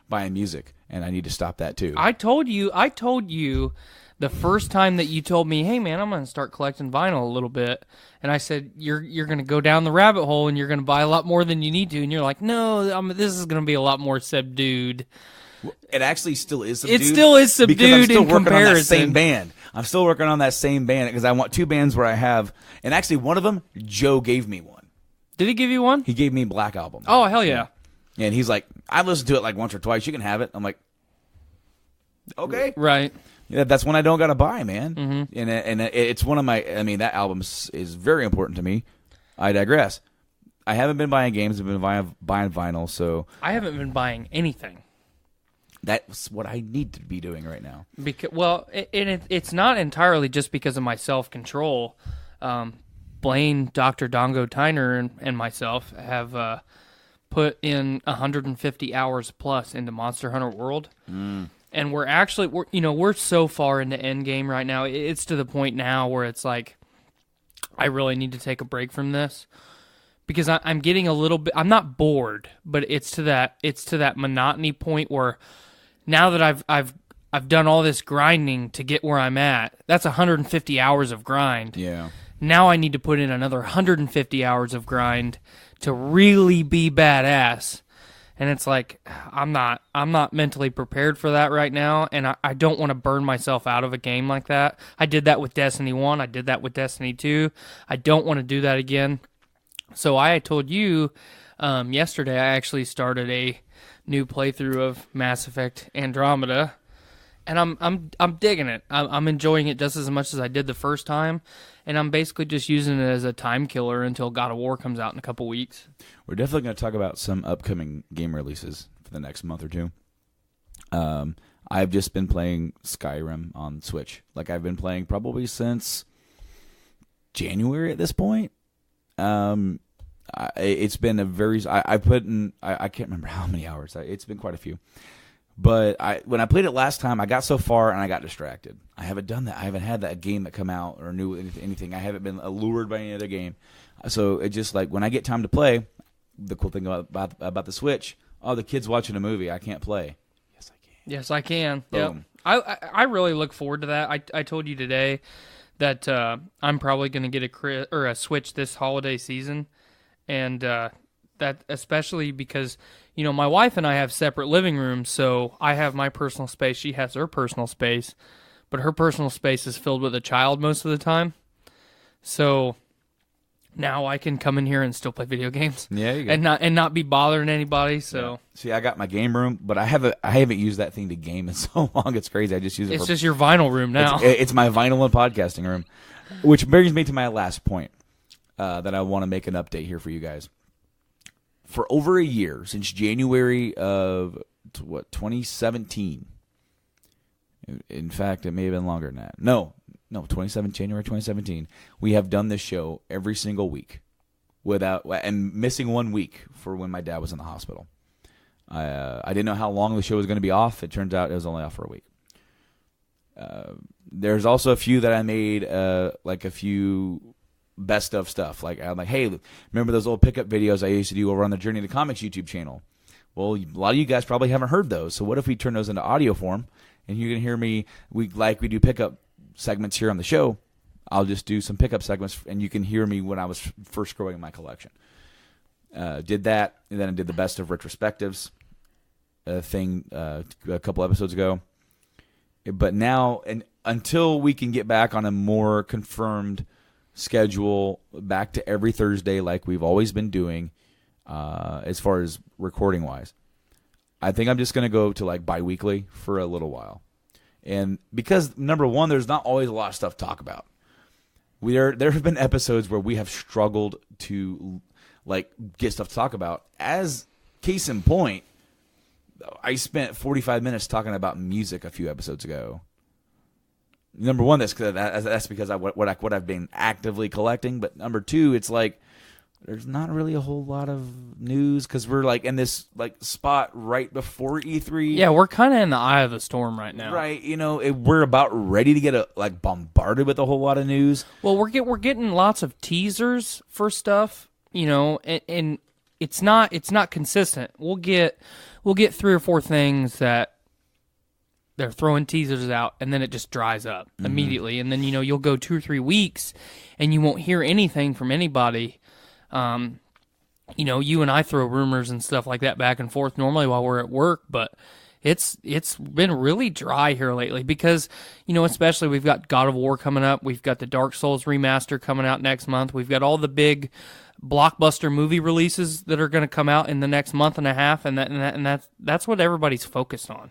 buying music, and I need to stop that too. I told you the first time that you told me, hey man, I'm going to start collecting vinyl a little bit. And I said, you're going to go down the rabbit hole and you're going to buy a lot more than you need to. And you're like, no, this is going to be a lot more subdued. It actually still is subdued. It still is subdued because I'm still in working comparison. on that same band. I'm still working on that same band because I want two bands where I have, and actually one of them, Joe gave me one. Did he give you one? He gave me Black Album. Oh, hell yeah. And he's like, I've listened to it like once or twice. You can have it. I'm like, okay. Right. Yeah, that's one I don't got to buy, man. Mm-hmm. And it's one of my, I mean, that album is very important to me. I digress. I haven't been buying games. I've been buying vinyl, so. I haven't been buying anything. That's what I need to be doing right now. It's not entirely just because of my self-control. Blaine, Dr. Dongo Tyner, and myself have put in 150 hours plus into Monster Hunter World. And we're so far into endgame right now. It's to the point now where it's like, I really need to take a break from this because I'm getting a little bit. I'm not bored, but it's to that monotony point where now that I've done all this grinding to get where I'm at. That's 150 hours of grind. Yeah. Now I need to put in another 150 hours of grind to really be badass. And it's like, I'm not mentally prepared for that right now, and I don't want to burn myself out of a game like that. I did that with Destiny 1. I did that with Destiny 2. I don't want to do that again. So I told you yesterday I actually started a new playthrough of Mass Effect Andromeda, and I'm digging it. I'm enjoying it just as much as I did the first time, and I'm basically just using it as a time killer until God of War comes out in a couple weeks. We're definitely going to talk about some upcoming game releases for the next month or two. I've just been playing Skyrim on Switch. Like, I've been playing probably since January at this point. It's been a very... I put in... I can't remember how many hours. It's been quite a few. But when I played it last time, I got so far and I got distracted. I haven't done that. I haven't had that game that come out or knew anything. I haven't been allured by any other game. So it just like when I get time to play, the cool thing about the Switch, the kid's watching a movie. I can't play. Yes, I can. Boom. Yep. I really look forward to that. I told you today that I'm probably going to get a Switch this holiday season, and that especially because my wife and I have separate living rooms, so I have my personal space, she has her personal space, but her personal space is filled with a child most of the time. So now I can come in here and still play video games. Yeah, you go. and not be bothering anybody. So yeah. See, I got my game room, but I haven't used that thing to game in so long. It's crazy. I just use it. It's just your vinyl room now. It's my vinyl and podcasting room, which brings me to my last point that I want to make an update here for you guys. For over a year, since January of 2017. In fact, it may have been longer than that. No, January 2017. We have done this show every single week, and missing 1 week for when my dad was in the hospital. I didn't know how long the show was going to be off. It turns out it was only off for a week. There's also a few that I made, like a few best of stuff. Like I'm like, hey, remember those old pickup videos I used to do over on the Journey to Comics YouTube channel? Well, a lot of you guys probably haven't heard those. So what if we turn those into audio form, and you can hear me? We do pickup segments here on the show. I'll just do some pickup segments, and you can hear me when I was first growing my collection. Did that, and then I did the best of retrospectives thing a couple episodes ago. But now, and until we can get back on a more confirmed schedule, back to every Thursday like we've always been doing, as far as recording wise, I think I'm just going to go to like bi-weekly for a little while. And because, number one, there's not always a lot of stuff to talk about. There have been episodes where we have struggled to like get stuff to talk about. As case in point, I spent 45 minutes talking about music a few episodes ago. Number one, that's because what I've been actively collecting. But number two, it's like there's not really a whole lot of news because we're like in this like spot right before E3. Yeah, we're kind of in the eye of the storm right now. Right, we're about ready to get bombarded with a whole lot of news. Well, we're getting lots of teasers for stuff, and it's not consistent. We'll get 3 or 4 things that they're throwing teasers out, and then it just dries up immediately. And then, you'll go 2 or 3 weeks, and you won't hear anything from anybody. You and I throw rumors and stuff like that back and forth normally while we're at work, but it's been really dry here lately because, especially we've got God of War coming up. We've got the Dark Souls remaster coming out next month. We've got all the big blockbuster movie releases that are going to come out in the next month and a half, and that's what everybody's focused on.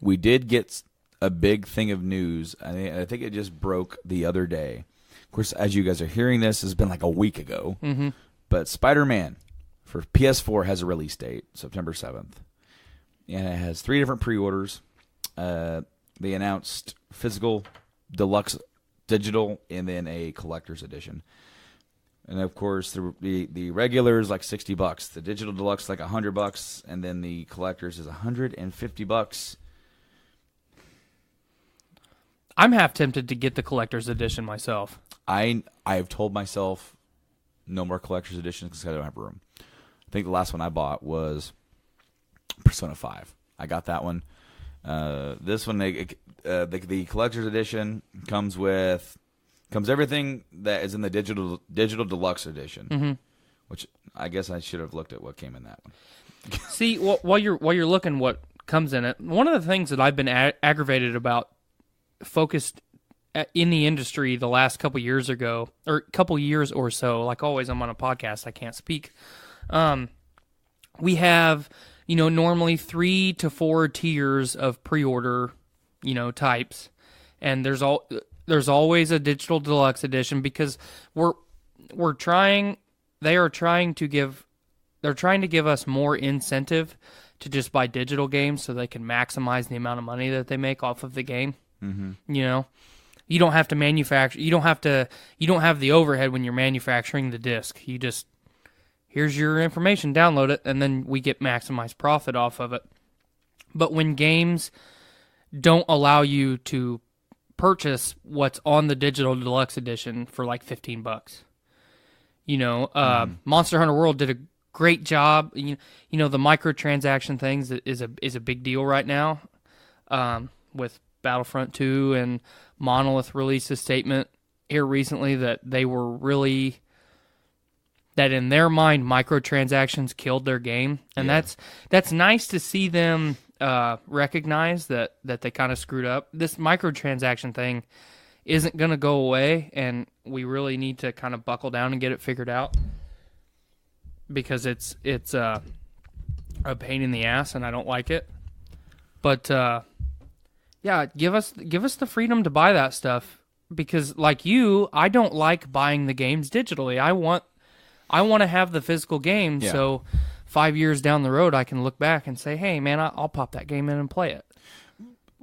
We did get a big thing of news. I think it just broke the other day. Of course, as you guys are hearing this, it's been like a week ago. Mm-hmm. But Spider-Man for PS4 has a release date, September 7th. And it has 3 different pre-orders. They announced physical, deluxe, digital, and then a collector's edition. And of course, the regular is like $60. The digital deluxe is like $100, and then the collector's is $150. I'm half tempted to get the collector's edition myself. I've told myself no more collector's editions because I don't have room. I think the last one I bought was Persona 5. I got that one. This one, the collector's edition comes everything that is in the digital deluxe edition, which I guess I should have looked at what came in that one. See, while you're looking what comes in it, one of the things that I've been aggravated about, focused in the industry the last couple years or so, like always I'm on a podcast, I can't speak. We have, normally 3 to 4 tiers of pre-order types, and there's always a digital deluxe edition because they're trying to give us more incentive to just buy digital games so they can maximize the amount of money that they make off of the game. Mm-hmm. You don't have to manufacture. You don't have the overhead when you're manufacturing the disc. You just, here's your information, download it, and then we get maximized profit off of it. But when games don't allow you to purchase what's on the digital deluxe edition for like $15, Monster Hunter World did a great job. The microtransaction things is a big deal right now, with Battlefront 2, and Monolith released a statement here recently that they were really, that in their mind microtransactions killed their game, and that's nice to see them recognize that they kind of screwed up. This microtransaction thing isn't going to go away, and we really need to kind of buckle down and get it figured out, because it's a pain in the ass, and I don't like it. But yeah, give us the freedom to buy that stuff, because like you, I don't like buying the games digitally. I want to have the physical game, so 5 years down the road I can look back and say, hey man, I'll pop that game in and play it.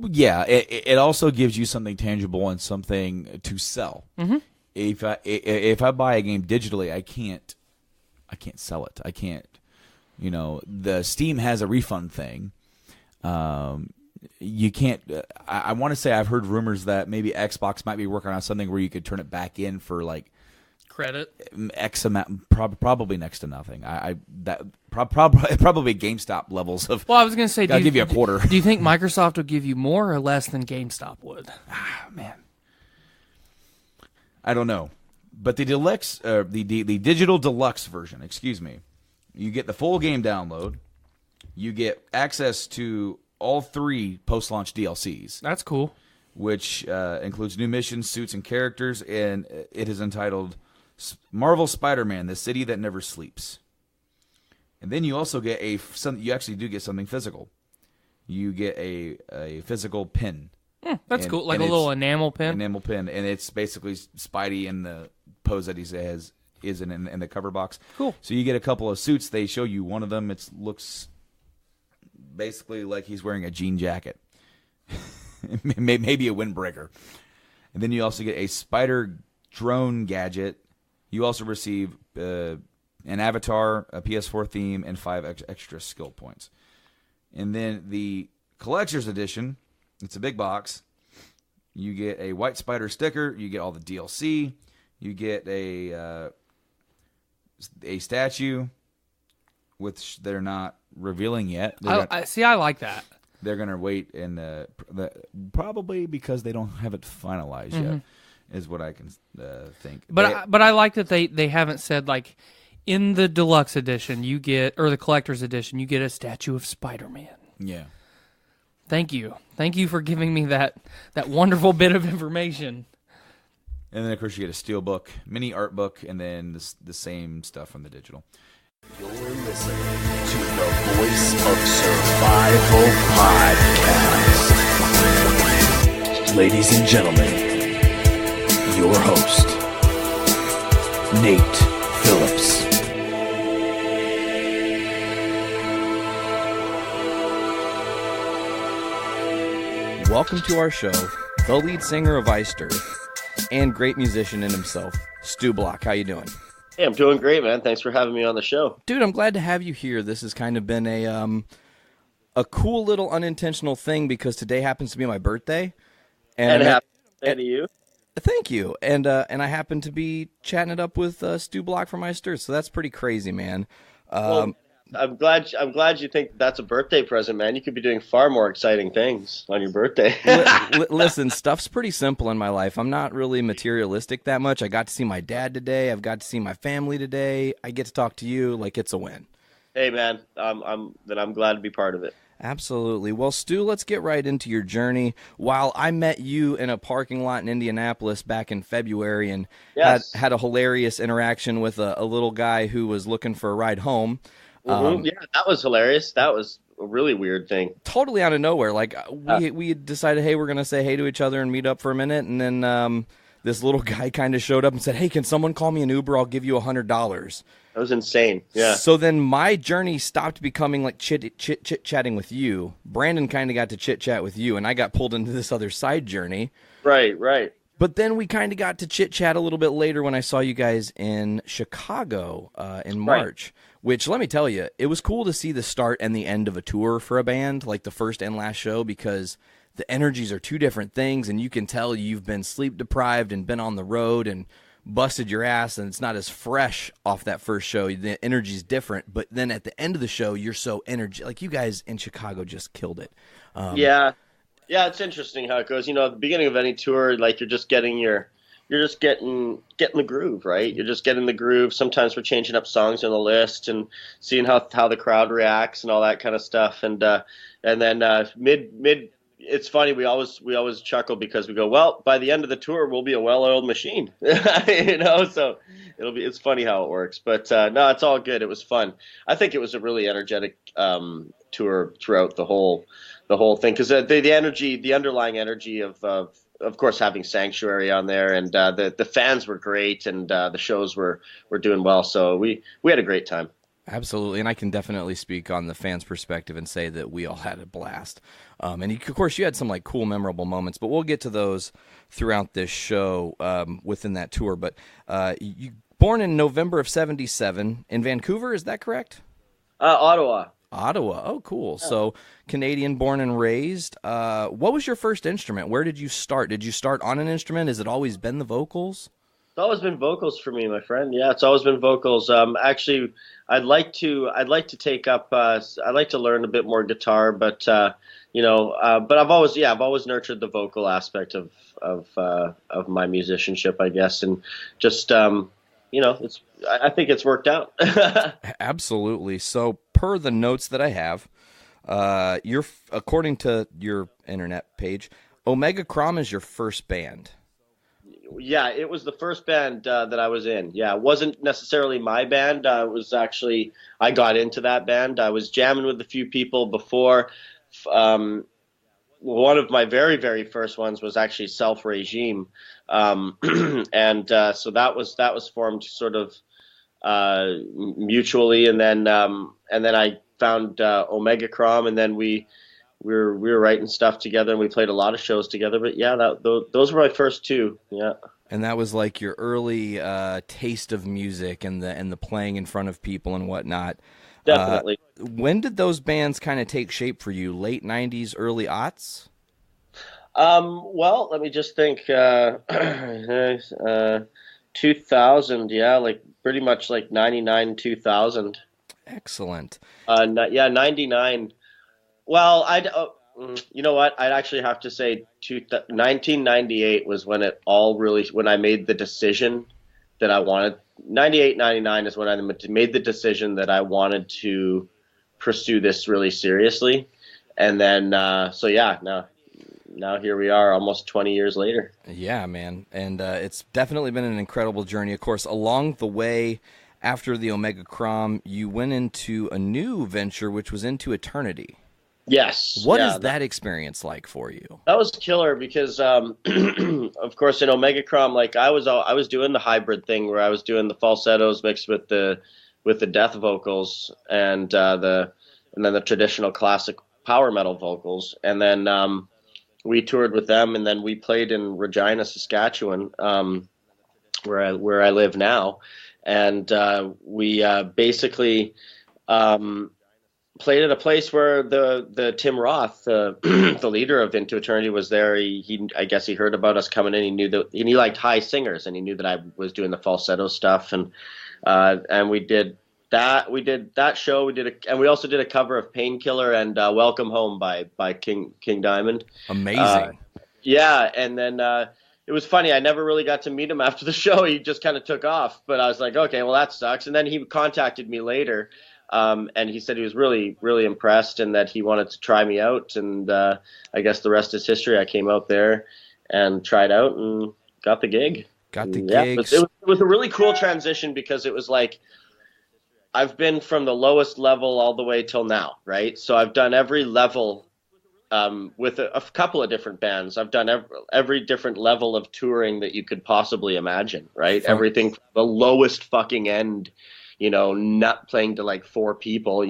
Yeah, it also gives you something tangible and something to sell. Mm-hmm. If I buy a game digitally, I can't sell it. I can't. The Steam has a refund thing. You can't. I want to say I've heard rumors that maybe Xbox might be working on something where you could turn it back in for like credit X amount, probably next to nothing. Probably GameStop levels of. Well, I was going to say, I'll give you a quarter. Do you think Microsoft will give you more or less than GameStop would? Man, I don't know. But the deluxe, the digital deluxe version, excuse me, you get the full game download. You get access to all 3 post-launch DLCs. That's cool. Which includes new missions, suits, and characters, and it is entitled Marvel Spider-Man: The City That Never Sleeps. And then you also get you actually do get something physical. You get a physical pin. That's cool, like a little enamel pin. Enamel pin, and it's basically Spidey in the pose that he says is in the cover box. Cool. So you get a couple of suits. They show you one of them. It looks basically like he's wearing a jean jacket. Maybe a windbreaker. And then you also get a spider drone gadget. You also receive an avatar, a PS4 theme, and 5 extra skill points. And then the collector's edition, it's a big box. You get a white spider sticker. You get all the DLC. You get a statue, which they're not revealing yet. I like that. They're going to wait, and probably because they don't have it finalized yet, is what I can think. But I like that they haven't said, like, in the deluxe edition you get, or the collector's edition, you get a statue of Spider-Man. Yeah. Thank you for giving me that wonderful bit of information. And then, of course, you get a steelbook, mini art book, and then the same stuff from the digital. You're listening to the Voice of Survival Podcast. Ladies and gentlemen, your host, Nate Phillips. Welcome to our show, the lead singer of Eister and great musician in himself, Stu Block. How you doing? Hey, I'm doing great, man. Thanks for having me on the show. Dude, I'm glad to have you here. This has kind of been a cool little unintentional thing because today happens to be my birthday. And happy birthday to you. Thank you. And I happen to be chatting it up with Stu Block from Eister, so that's pretty crazy, man. Well, I'm glad you think that's a birthday present, man. You could be doing far more exciting things on your birthday. Listen, stuff's pretty simple in my life. I'm not really materialistic that much. I got to see my dad today. I've got to see my family today. I get to talk to you. Like, it's a win. Hey, man, I'm glad to be part of it. Absolutely. Well, Stu, let's get right into your journey. While I met you in a parking lot in Indianapolis back in February and had a hilarious interaction with a little guy who was looking for a ride home. Yeah, that was hilarious. That was really weird thing. Totally out of nowhere. Like we decided, hey, we're gonna say hey to each other and meet up for a minute, and then this little guy kind of showed up and said, hey, can someone call me an Uber? I'll give you $100. That was insane. Yeah. So then my journey stopped becoming like chit-chatting with you. Brandon kind of got to chit-chat with you, and I got pulled into this other side journey. Right. But then we kind of got to chit-chat a little bit later when I saw you guys in Chicago in March, which, let me tell you, it was cool to see the start and the end of a tour for a band, like the first and last show, because the energies are two different things, and you can tell you've been sleep-deprived and been on the road and busted your ass, and it's not as fresh off that first show. The energy's different, but then at the end of the show, you're so like you guys in Chicago just killed it. Yeah, it's interesting how it goes. You know, at the beginning of any tour, like you're just getting the groove, right? You're just getting the groove. Sometimes we're changing up songs on the list and seeing how the crowd reacts and all that kind of stuff. And then mid. It's funny. We always chuckle because we go, well, by the end of the tour, we'll be a well-oiled machine, you know. So it's funny how it works. But no, it's all good. It was fun. I think it was a really energetic tour throughout the whole thing, because the underlying energy of course, having Sanctuary on there, and the fans were great, and the shows were doing well. So we had a great time. Absolutely, and I can definitely speak on the fans' perspective and say that we all had a blast. And of course, you had some like cool, memorable moments, but we'll get to those throughout this show within that tour. But you born in November of '77 in Vancouver, is that correct? Ottawa. Oh, cool. Yeah. So Canadian born and raised. What was your first instrument? Where did you start? Did you start on an instrument? Has it always been the vocals? It's always been vocals for me, my friend. Yeah, it's always been vocals. Actually, I'd like to take up. I'd like to learn a bit more guitar, but but I've always nurtured the vocal aspect of my musicianship, I guess, and just I think it's worked out. Absolutely. So, per the notes that I have, you're according to your internet page, Omega Crom is your first band. Yeah, it was the first band that I was in. Yeah, it wasn't necessarily my band. It was actually, I got into that band. I was jamming with a few people before. One of my very, very first ones was actually Self Regime. And so that was formed sort of mutually. And then I found Omega Crom, and then we were writing stuff together, and we played a lot of shows together. But yeah, those were my first two. Yeah. And that was like your early taste of music and the playing in front of people and whatnot. Definitely. When did those bands kind of take shape for you? Late 90s, early aughts? Well, let me just think. 2000, yeah, like pretty much like 99, 2000. Excellent. 99. Well, you know what? I'd actually have to say 1998 was when it all really, when I made the decision that I wanted. 98, 99 is when I made the decision that I wanted to pursue this really seriously. And then, so yeah, now here we are almost 20 years later. Yeah, man. And it's definitely been an incredible journey. Of course, along the way, after the Omega Crom, you went into a new venture, which was Into Eternity. Yes. What is that experience like for you? That was killer because, of course, in Omega Crom, like I was doing the hybrid thing where I was doing the falsettos mixed with the death vocals and then the traditional classic power metal vocals, and then we toured with them, and then we played in Regina, Saskatchewan, where I live now, and we basically. Played at a place where the Tim Roth, the leader of Into Eternity, was there. I guess he heard about us coming in. He knew that, and he liked high singers, and he knew that I was doing the falsetto stuff, and we did that. We did that show. And we also did a cover of Painkiller and Welcome Home by King Diamond. Amazing. Yeah, and then it was funny. I never really got to meet him after the show. He just kind of took off. But I was like, okay, well that sucks. And then he contacted me later. And he said he was really, really impressed and that he wanted to try me out. And I guess the rest is history. I came out there and tried out and got the gig. Gig. It was a really cool transition because it was like I've been from the lowest level all the way till now, right? So I've done every level with a couple of different bands. I've done every different level of touring that you could possibly imagine, right? Everything from the lowest fucking end, not playing to like 4 people,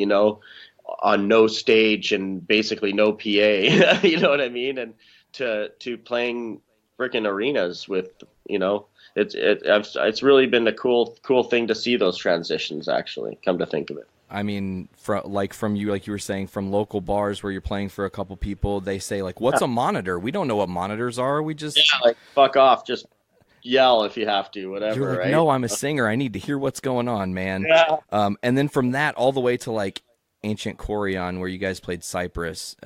on no stage and basically no PA, you know what I mean? And to playing freaking arenas with, it's really been a cool thing to see those transitions, actually, come to think of it. I mean, from you, like you were saying, from local bars where you're playing for a couple people, they say, like, what's a monitor? We don't know what monitors are. We just... Yeah, like, fuck off. Just yell if you have to, whatever, you're like, right? No, I'm a singer. I need to hear what's going on, man. Yeah. And then from that all the way to, like, Ancient Corion, where you guys played Cyprus,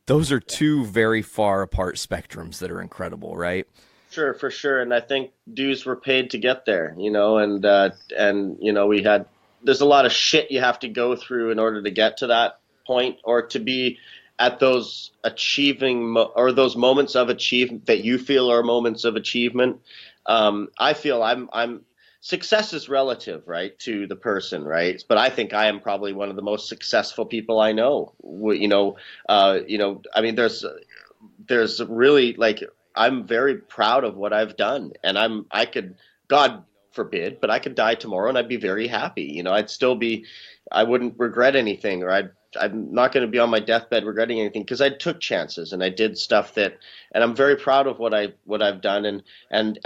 those are 2 very far apart spectrums that are incredible, right? Sure, for sure. And I think dues were paid to get there, and we had... There's a lot of shit you have to go through in order to get to that point, or to be at those or those moments of achievement that you feel are moments of achievement. I feel I'm success is relative, right, to the person, right? But I think I am probably one of the most successful people I know. I mean, there's really, like, I'm very proud of what I've done, and I could, God forbid, but I could die tomorrow and I'd be very happy. I wouldn't regret anything, or I'm not going to be on my deathbed regretting anything, because I took chances and I did stuff and I'm very proud of what I've done. And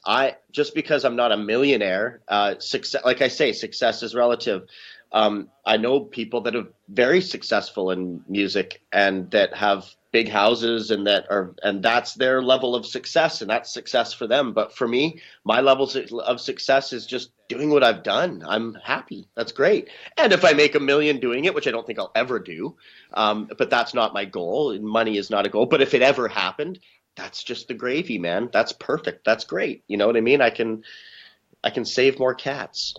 I, just because I'm not a millionaire, success, like I say, success is relative. I know people that are very successful in music and that have big houses and that's their level of success, and that's success for them. But for me, my level of success is just doing what I've done. I'm happy. That's great. And if I make $1 million doing it, which I don't think I'll ever do, but that's not my goal. Money is not a goal. But if it ever happened, that's just the gravy, man. That's perfect. That's great. You know what I mean? I can save more cats.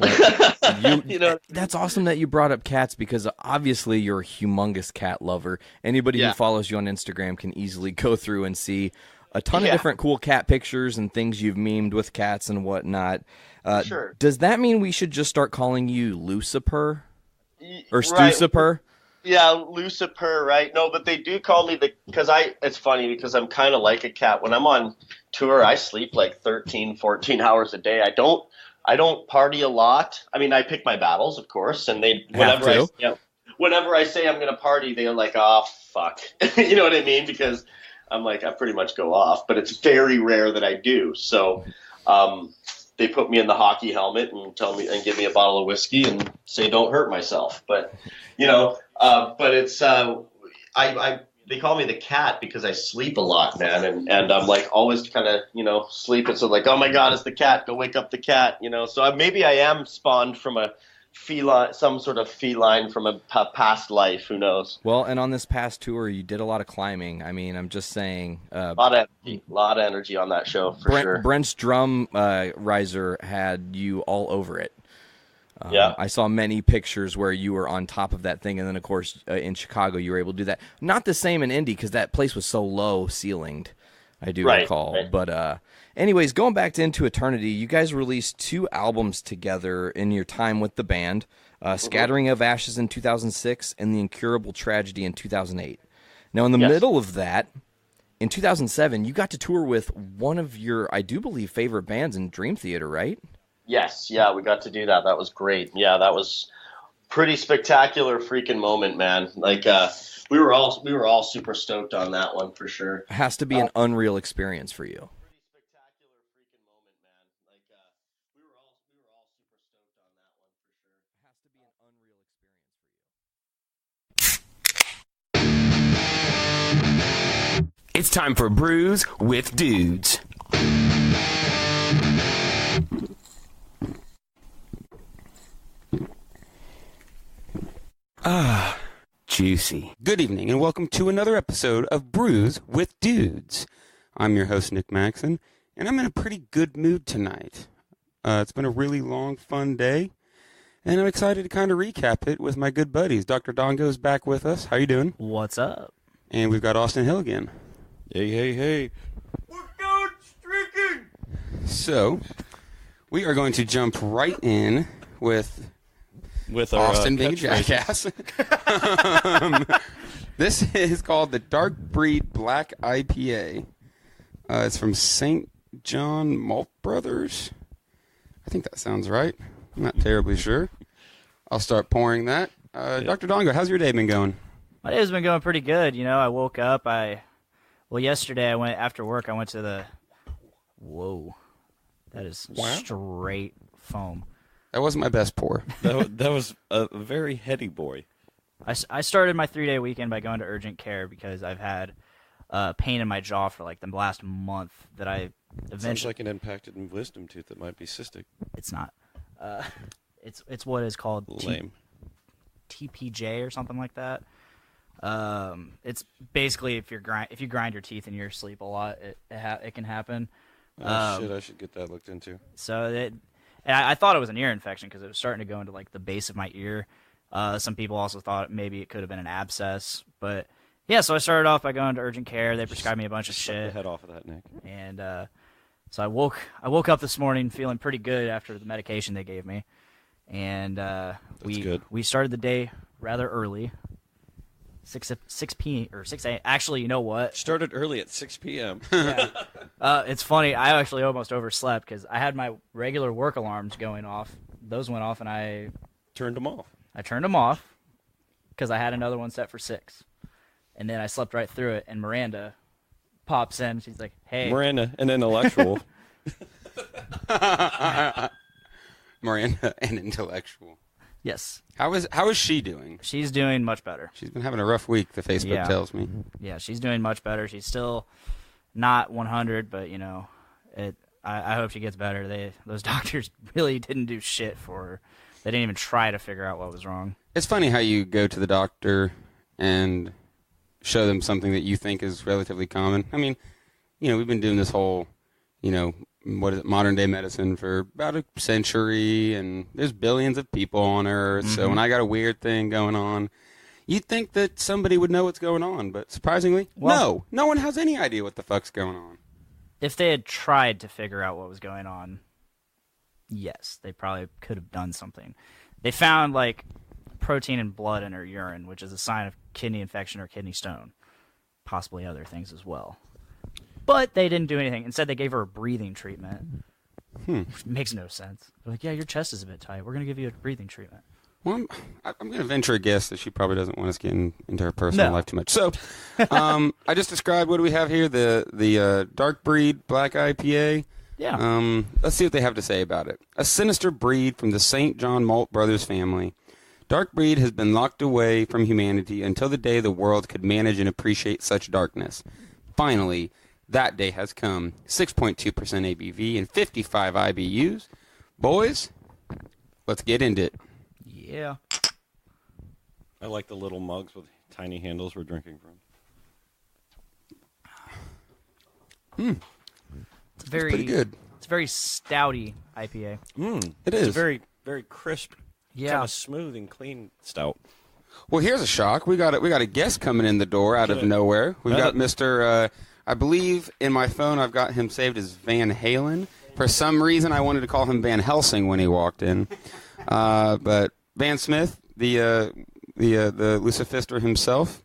That's awesome that you brought up cats, because obviously you're a humongous cat lover. Anybody who follows you on Instagram can easily go through and see a ton of different cool cat pictures and things you've memed with cats and whatnot. Sure. Does that mean we should just start calling you Lucifer? Or Stucifer? Yeah, Lucifer, right? No, but they do call me it's funny because I'm kind of like a cat. When I'm on tour, I sleep like 13, 14 hours a day. I don't party a lot. I mean, I pick my battles, of course, and whenever I say I'm going to party, they're like, oh, fuck. You know what I mean? Because I'm like, I pretty much go off, but it's very rare that I do. So, they put me in the hockey helmet and give me a bottle of whiskey and say, don't hurt myself. But, but it's, they call me the cat because I sleep a lot, man. And I'm like always kind of, sleeping. So like, oh my God, it's the cat. Go wake up the cat, So maybe I am spawned from a feline, some sort of feline from a past life. Who knows? Well, and on this past tour, you did a lot of climbing. I mean, I'm just saying. A lot of energy on that show, for sure. Brent's drum riser had you all over it. I saw many pictures where you were on top of that thing, and then, of course, in Chicago, you were able to do that. Not the same in Indy, because that place was so low ceilinged, I do recall. Right. But anyways, going back to Into Eternity, you guys released 2 albums together in your time with the band, Scattering of Ashes in 2006 and The Incurable Tragedy in 2008. Now, in the middle of that, in 2007, you got to tour with one of your, I do believe, favorite bands in Dream Theater, right? Yes, yeah, we got to do that. That was great. Yeah, that was pretty spectacular freaking moment, man. Like we were all super stoked on that one, for sure. It has to be an unreal experience for you. Pretty spectacular freaking moment, man. Like we were all super stoked on that one, for sure. It has to be an unreal experience for you. It's time for Brews with Dudes. Ah, juicy. Good evening and welcome to another episode of Brews with Dudes. I'm your host, Nick Maxon, and I'm in a pretty good mood tonight. It's been a really long, fun day, and I'm excited to kind of recap it with my good buddies. Dr. Dongo's back with us. How you doing? What's up? And we've got Austin Hill again. Hey, hey, hey. We're going streaking! So, we are going to jump right in with our Austin being catchphrases. jackass. This is called the Dark Breed Black IPA. It's from St. John Malt Brothers. I think that sounds right. I'm not terribly sure. I'll start pouring that. Dr. Dongo, how's your day been going? My day's been going pretty good. I woke up. Yesterday I went after work. I went to the. Whoa, that is straight foam. That wasn't my best pour. That was a very heady boy. I started my 3-day weekend by going to urgent care because I've had pain in my jaw for like the last month that I eventually. Sounds like an impacted wisdom tooth that might be cystic. It's not. It's what is called lame. TPJ or something like that. It's basically if you grind your teeth in your sleep a lot, it can happen. Oh shit! I should get that looked into. And I thought it was an ear infection because it was starting to go into like the base of my ear. Some people also thought maybe it could have been an abscess, but yeah. So I started off by going to urgent care. They prescribed me a bunch of shit. The head off of that, Nick. And so I woke up this morning feeling pretty good after the medication they gave me, and we started the day rather early. 6 p.m. or 6 a.m. Actually, you know what? Started early at 6 p.m. Yeah. It's funny. I actually almost overslept because I had my regular work alarms going off. Those went off, and I turned them off. I turned them off because I had another one set for 6. And then I slept right through it, and Miranda pops in. She's like, hey. Miranda, an intellectual. Miranda, an intellectual. Yes. How is she doing? She's doing much better. She's been having a rough week, the Facebook tells me. Yeah, she's doing much better. She's still not 100, but, I hope she gets better. Those doctors really didn't do shit for her. They didn't even try to figure out what was wrong. It's funny how you go to the doctor and show them something that you think is relatively common. I mean, we've been doing this whole, modern day medicine for about a century, and there's billions of people on Earth. So when I got a weird thing going on, you'd think that somebody would know what's going on, but surprisingly, no one has any idea what the fuck's going on. If they had tried to figure out what was going on, yes, they probably could have done something. They found like protein in blood in her urine, which is a sign of kidney infection or kidney stone, possibly other things as well. But they didn't do anything. Instead, they gave her a breathing treatment, which makes no sense. They're like, yeah, your chest is a bit tight. We're going to give you a breathing treatment. Well, I'm going to venture a guess that she probably doesn't want us getting into her personal life too much. So, I just described, what do we have here? The Dark Breed Black IPA. Yeah. Let's see what they have to say about it. A sinister breed from the St. John Malt Brothers family. Dark Breed has been locked away from humanity until the day the world could manage and appreciate such darkness. Finally, that day has come. 6.2% ABV and 55 IBUs. Boys, let's get into it. Yeah. I like the little mugs with tiny handles we're drinking from. It's very pretty good. It's a very stouty IPA. It is. It's very, very crisp. Yeah. Kind of smooth and clean stout. Well, here's a shock. We got a guest coming in the door out of nowhere. We've got Mr. I believe in my phone I've got him saved as Van Halen. For some reason, I wanted to call him Van Helsing when he walked in. But Van Smith, the Lucifister himself,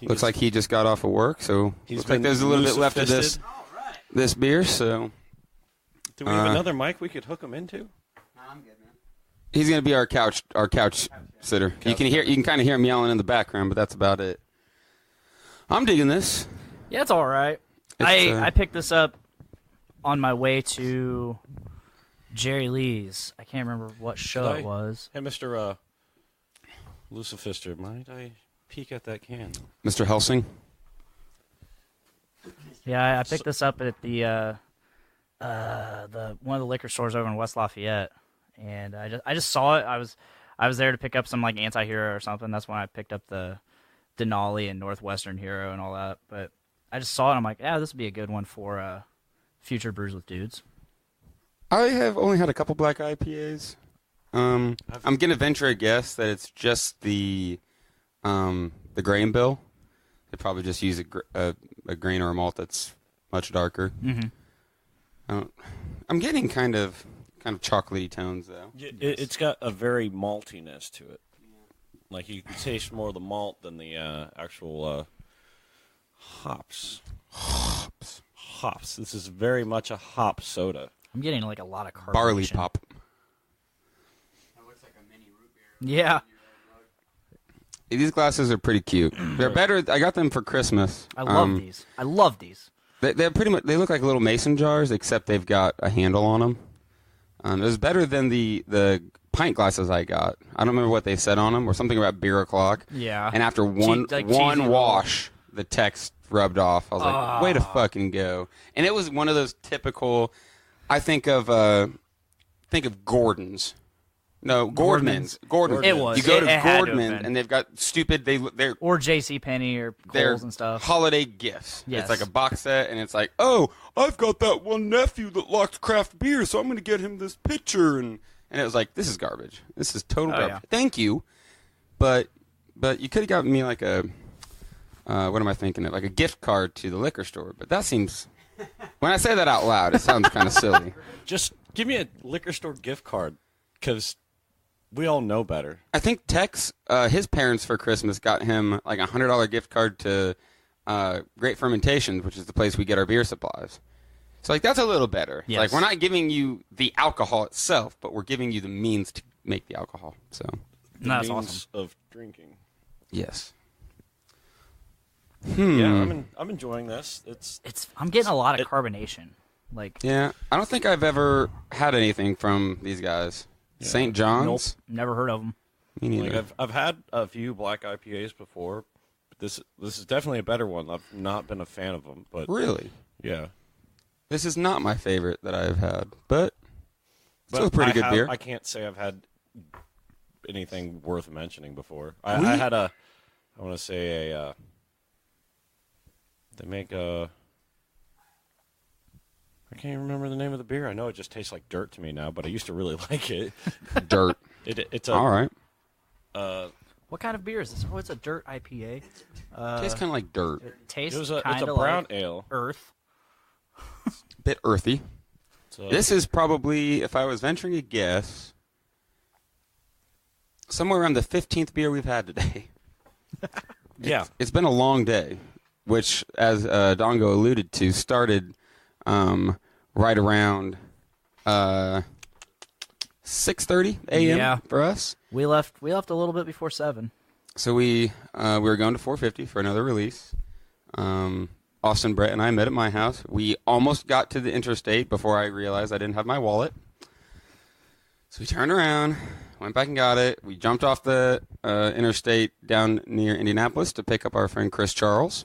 looks like he just got off of work. So looks like there's a little bit left of this beer. So do we have another mic we could hook him into? No, I'm good, man. He's going to be our couch sitter. You can kind of hear him yelling in the background, but that's about it. I'm digging this. Yeah, it's all right. I picked this up on my way to Jerry Lee's. I can't remember what show it was. Hey, Mr. Lucifister, might I peek at that can? Mr. Helsing? Yeah, I picked this up at the one of the liquor stores over in West Lafayette, and I just saw it. I was there to pick up some like Anti-Hero or something. That's when I picked up the Denali and Northwestern Hero and all that. But I just saw it, and I'm like, yeah, this would be a good one for future Brews with Dudes. I have only had a couple black IPAs. I'm going to venture a guess that it's just the grain bill. They probably just use a grain or a malt that's much darker. Mm-hmm. I'm getting kind of kind of chocolatey tones, though. It's got a very maltiness to it. Like you can taste more of the malt than the actual hops. Hops. This is very much a hop soda. I'm getting like a lot of carbonation. Barley pop. That looks like a mini root beer. Yeah. These glasses are pretty cute. They're better. I got them for Christmas. I love these. I love these. They're pretty much. They look like little mason jars, except they've got a handle on them. It was better than the pint glasses I got. I don't remember what they said on them, or something about beer o'clock. Yeah. And after one wash, the text rubbed off. I was like, way to fucking go. And it was one of those typical. I think of Gordon's. No, Gordman's. Gordon's. It was. You go to Gordman's, Gordman's, and they've got stupid. They're or JCPenney or Kohl's and stuff. Holiday gifts. Yes. It's like a box set, and it's like, oh, I've got that one nephew that likes craft beer, so I'm going to get him this pitcher, and it was like, this is garbage. This is total garbage. Yeah. Thank you, but you could have gotten me like a what am I thinking of? Like a gift card to the liquor store, but that seems. When I say that out loud, it sounds kind of silly. Just give me a liquor store gift card, because we all know better. I think Tex, his parents for Christmas got him like a $100 gift card to Great Fermentations, which is the place we get our beer supplies. So like that's a little better. Yes. Like we're not giving you the alcohol itself, but we're giving you the means to make the alcohol. So That's means awesome. of drinking. Yes. Yeah, I'm enjoying this. I'm getting a lot of carbonation. Like Yeah, I don't think I've ever had anything from these guys. Yeah. St. John's? Nope, never heard of them. Me neither. Like I've had a few black IPAs before, but this is definitely a better one. I've not been a fan of them, but Really? yeah. This is not my favorite that I've had, but still a pretty good beer. I can't say I've had anything worth mentioning before. I had I want to say they make a. I can't even remember the name of the beer. I know it just tastes like dirt to me now, but I used to really like it. Dirt. It's all right. What kind of beer is this? Oh, it's a dirt IPA. Tastes kind of like dirt. It tastes it's a kind of brown like ale. Earth. Bit earthy. So, This is probably, if I was venturing a guess, somewhere around the 15th beer we've had today. yeah. It's been a long day, which, as Dongo alluded to, started right around 6:30 a.m. for us. We left a little bit before 7. So we were going to 450 for another release. Austin, Brett, and I met at my house. We almost got to the interstate before I realized I didn't have my wallet. So we turned around, went back and got it. We jumped off the interstate down near Indianapolis to pick up our friend Chris Charles.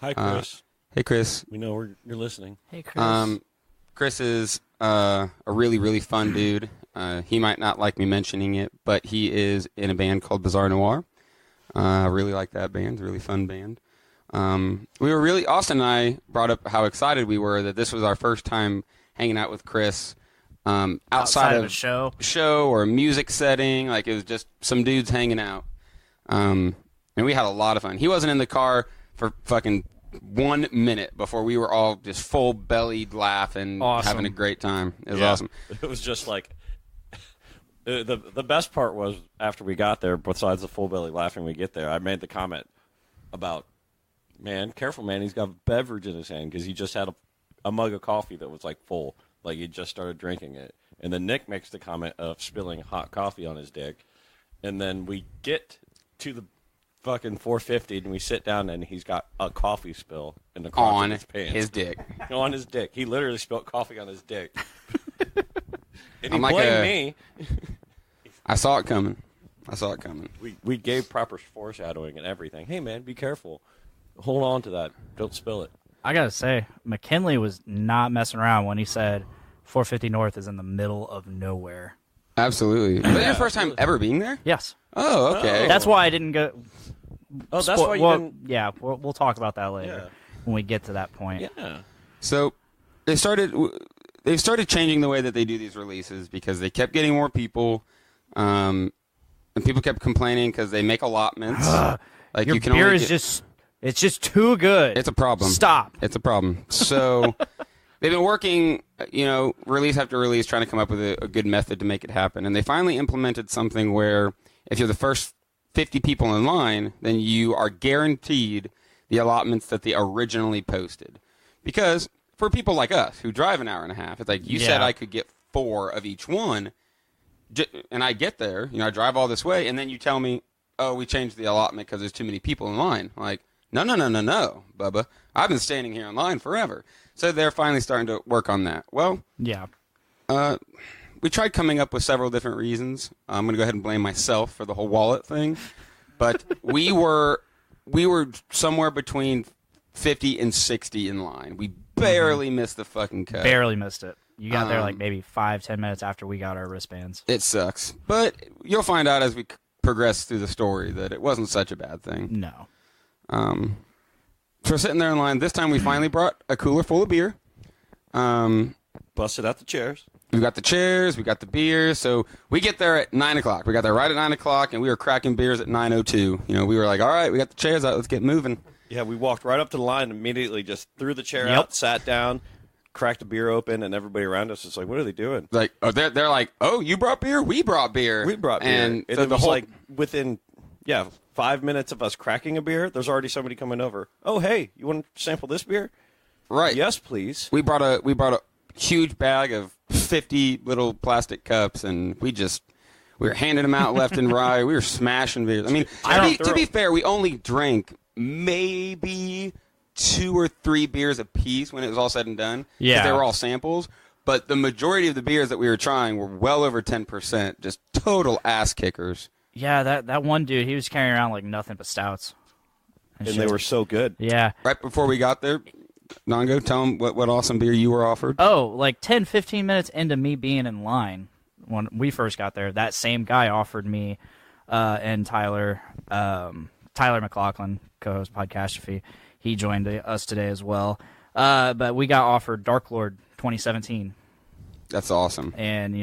Hi, Chris. Hey, Chris. We know you're listening. Hey, Chris. Chris is a really, really fun dude. He might not like me mentioning it, but he is in a band called Bizarre Noir. I really like that band. It's a really fun band. Austin and I brought up how excited we were that this was our first time hanging out with Chris outside of of a show or a music setting. Like it was just some dudes hanging out. And we had a lot of fun. He wasn't in the car for fucking 1 minute before we were all just full-bellied laughing, having a great time. It was awesome. It was just like the best part was after we got there, besides the full belly laughing we get there, I made the comment about, man, careful, man, he's got a beverage in his hand because he just had a mug of coffee that was like full, like he just started drinking it. And then Nick makes the comment of spilling hot coffee on his dick. And then we get to the fucking 450 and we sit down and he's got a coffee spill in the crotch of his pants. His dick. On his dick. He literally spilled coffee on his dick. And he I'm like blamed me. I saw it coming. We gave proper foreshadowing and everything. Hey, man, be careful. Hold on to that. Don't spill it. I gotta say, McKinley was not messing around when he said 450 North is in the middle of nowhere. Absolutely. Was that your first time ever being there? Yes. Oh, okay. That's why I didn't go. Oh, that's why you didn't. Yeah, we'll talk about that later when we get to that point. Yeah. So they've started changing the way that they do these releases because they kept getting more people, and people kept complaining because they make allotments. Like Your you can beer only is just. It's just too good. It's a problem. Stop. It's a problem. So they've been working, release after release, trying to come up with a good method to make it happen. And they finally implemented something where if you're the first 50 people in line, then you are guaranteed the allotments that they originally posted. Because for people like us who drive an hour and a half, it's like you said I could get 4 of each one, and I get there, I drive all this way, and then you tell me, oh, we changed the allotment because there's too many people in line. Like, no, Bubba. I've been standing here in line forever. So they're finally starting to work on that. Well, we tried coming up with several different reasons. I'm going to go ahead and blame myself for the whole wallet thing. But we were somewhere between 50 and 60 in line. We barely missed the fucking cut. Barely missed it. You got there like maybe 5-10 minutes after we got our wristbands. It sucks. But you'll find out as we progress through the story that it wasn't such a bad thing. No. So sitting there in line, this time we finally brought a cooler full of beer. Busted out the chairs. We got the chairs, we got the beers. So we get there at 9 o'clock. We got there right at 9 o'clock, and we were cracking beers at 9:02. We were like, all right, we got the chairs out. Let's get moving. Yeah, we walked right up to the line and immediately just threw the chair out, sat down, cracked a beer open, and everybody around us was like, what are they doing? Like, they're like, oh, you brought beer? We brought beer. We brought beer. And so it was like within, 5 minutes of us cracking a beer, there's already somebody coming over. Oh, hey, you want to sample this beer? Right. Yes, please. We brought a huge bag of 50 little plastic cups, and we were handing them out left and right. We were smashing beers. I mean, to be fair, we only drank maybe 2 or 3 beers apiece when it was all said and done. Yeah. They were all samples. But the majority of the beers that we were trying were well over 10%, just total ass kickers. Yeah, that one dude, he was carrying around like nothing but stouts. And they were so good. Yeah. Right before we got there, Nongo, tell them what awesome beer you were offered. Oh, like 10, 15 minutes into me being in line when we first got there, that same guy offered me and Tyler McLaughlin, co-host Podcastrophe, he joined us today as well. But we got offered Dark Lord 2017. That's awesome. And,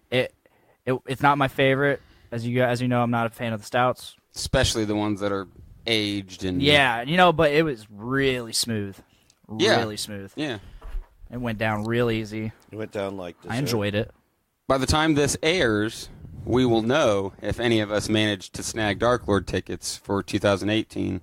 it's not my favorite. As you know, I'm not a fan of the stouts. Especially the ones that are aged and... Yeah, but it was really smooth. Really smooth. Yeah. It went down real easy. It went down like this. I enjoyed it. By the time this airs, we will know if any of us managed to snag Dark Lord tickets for 2018.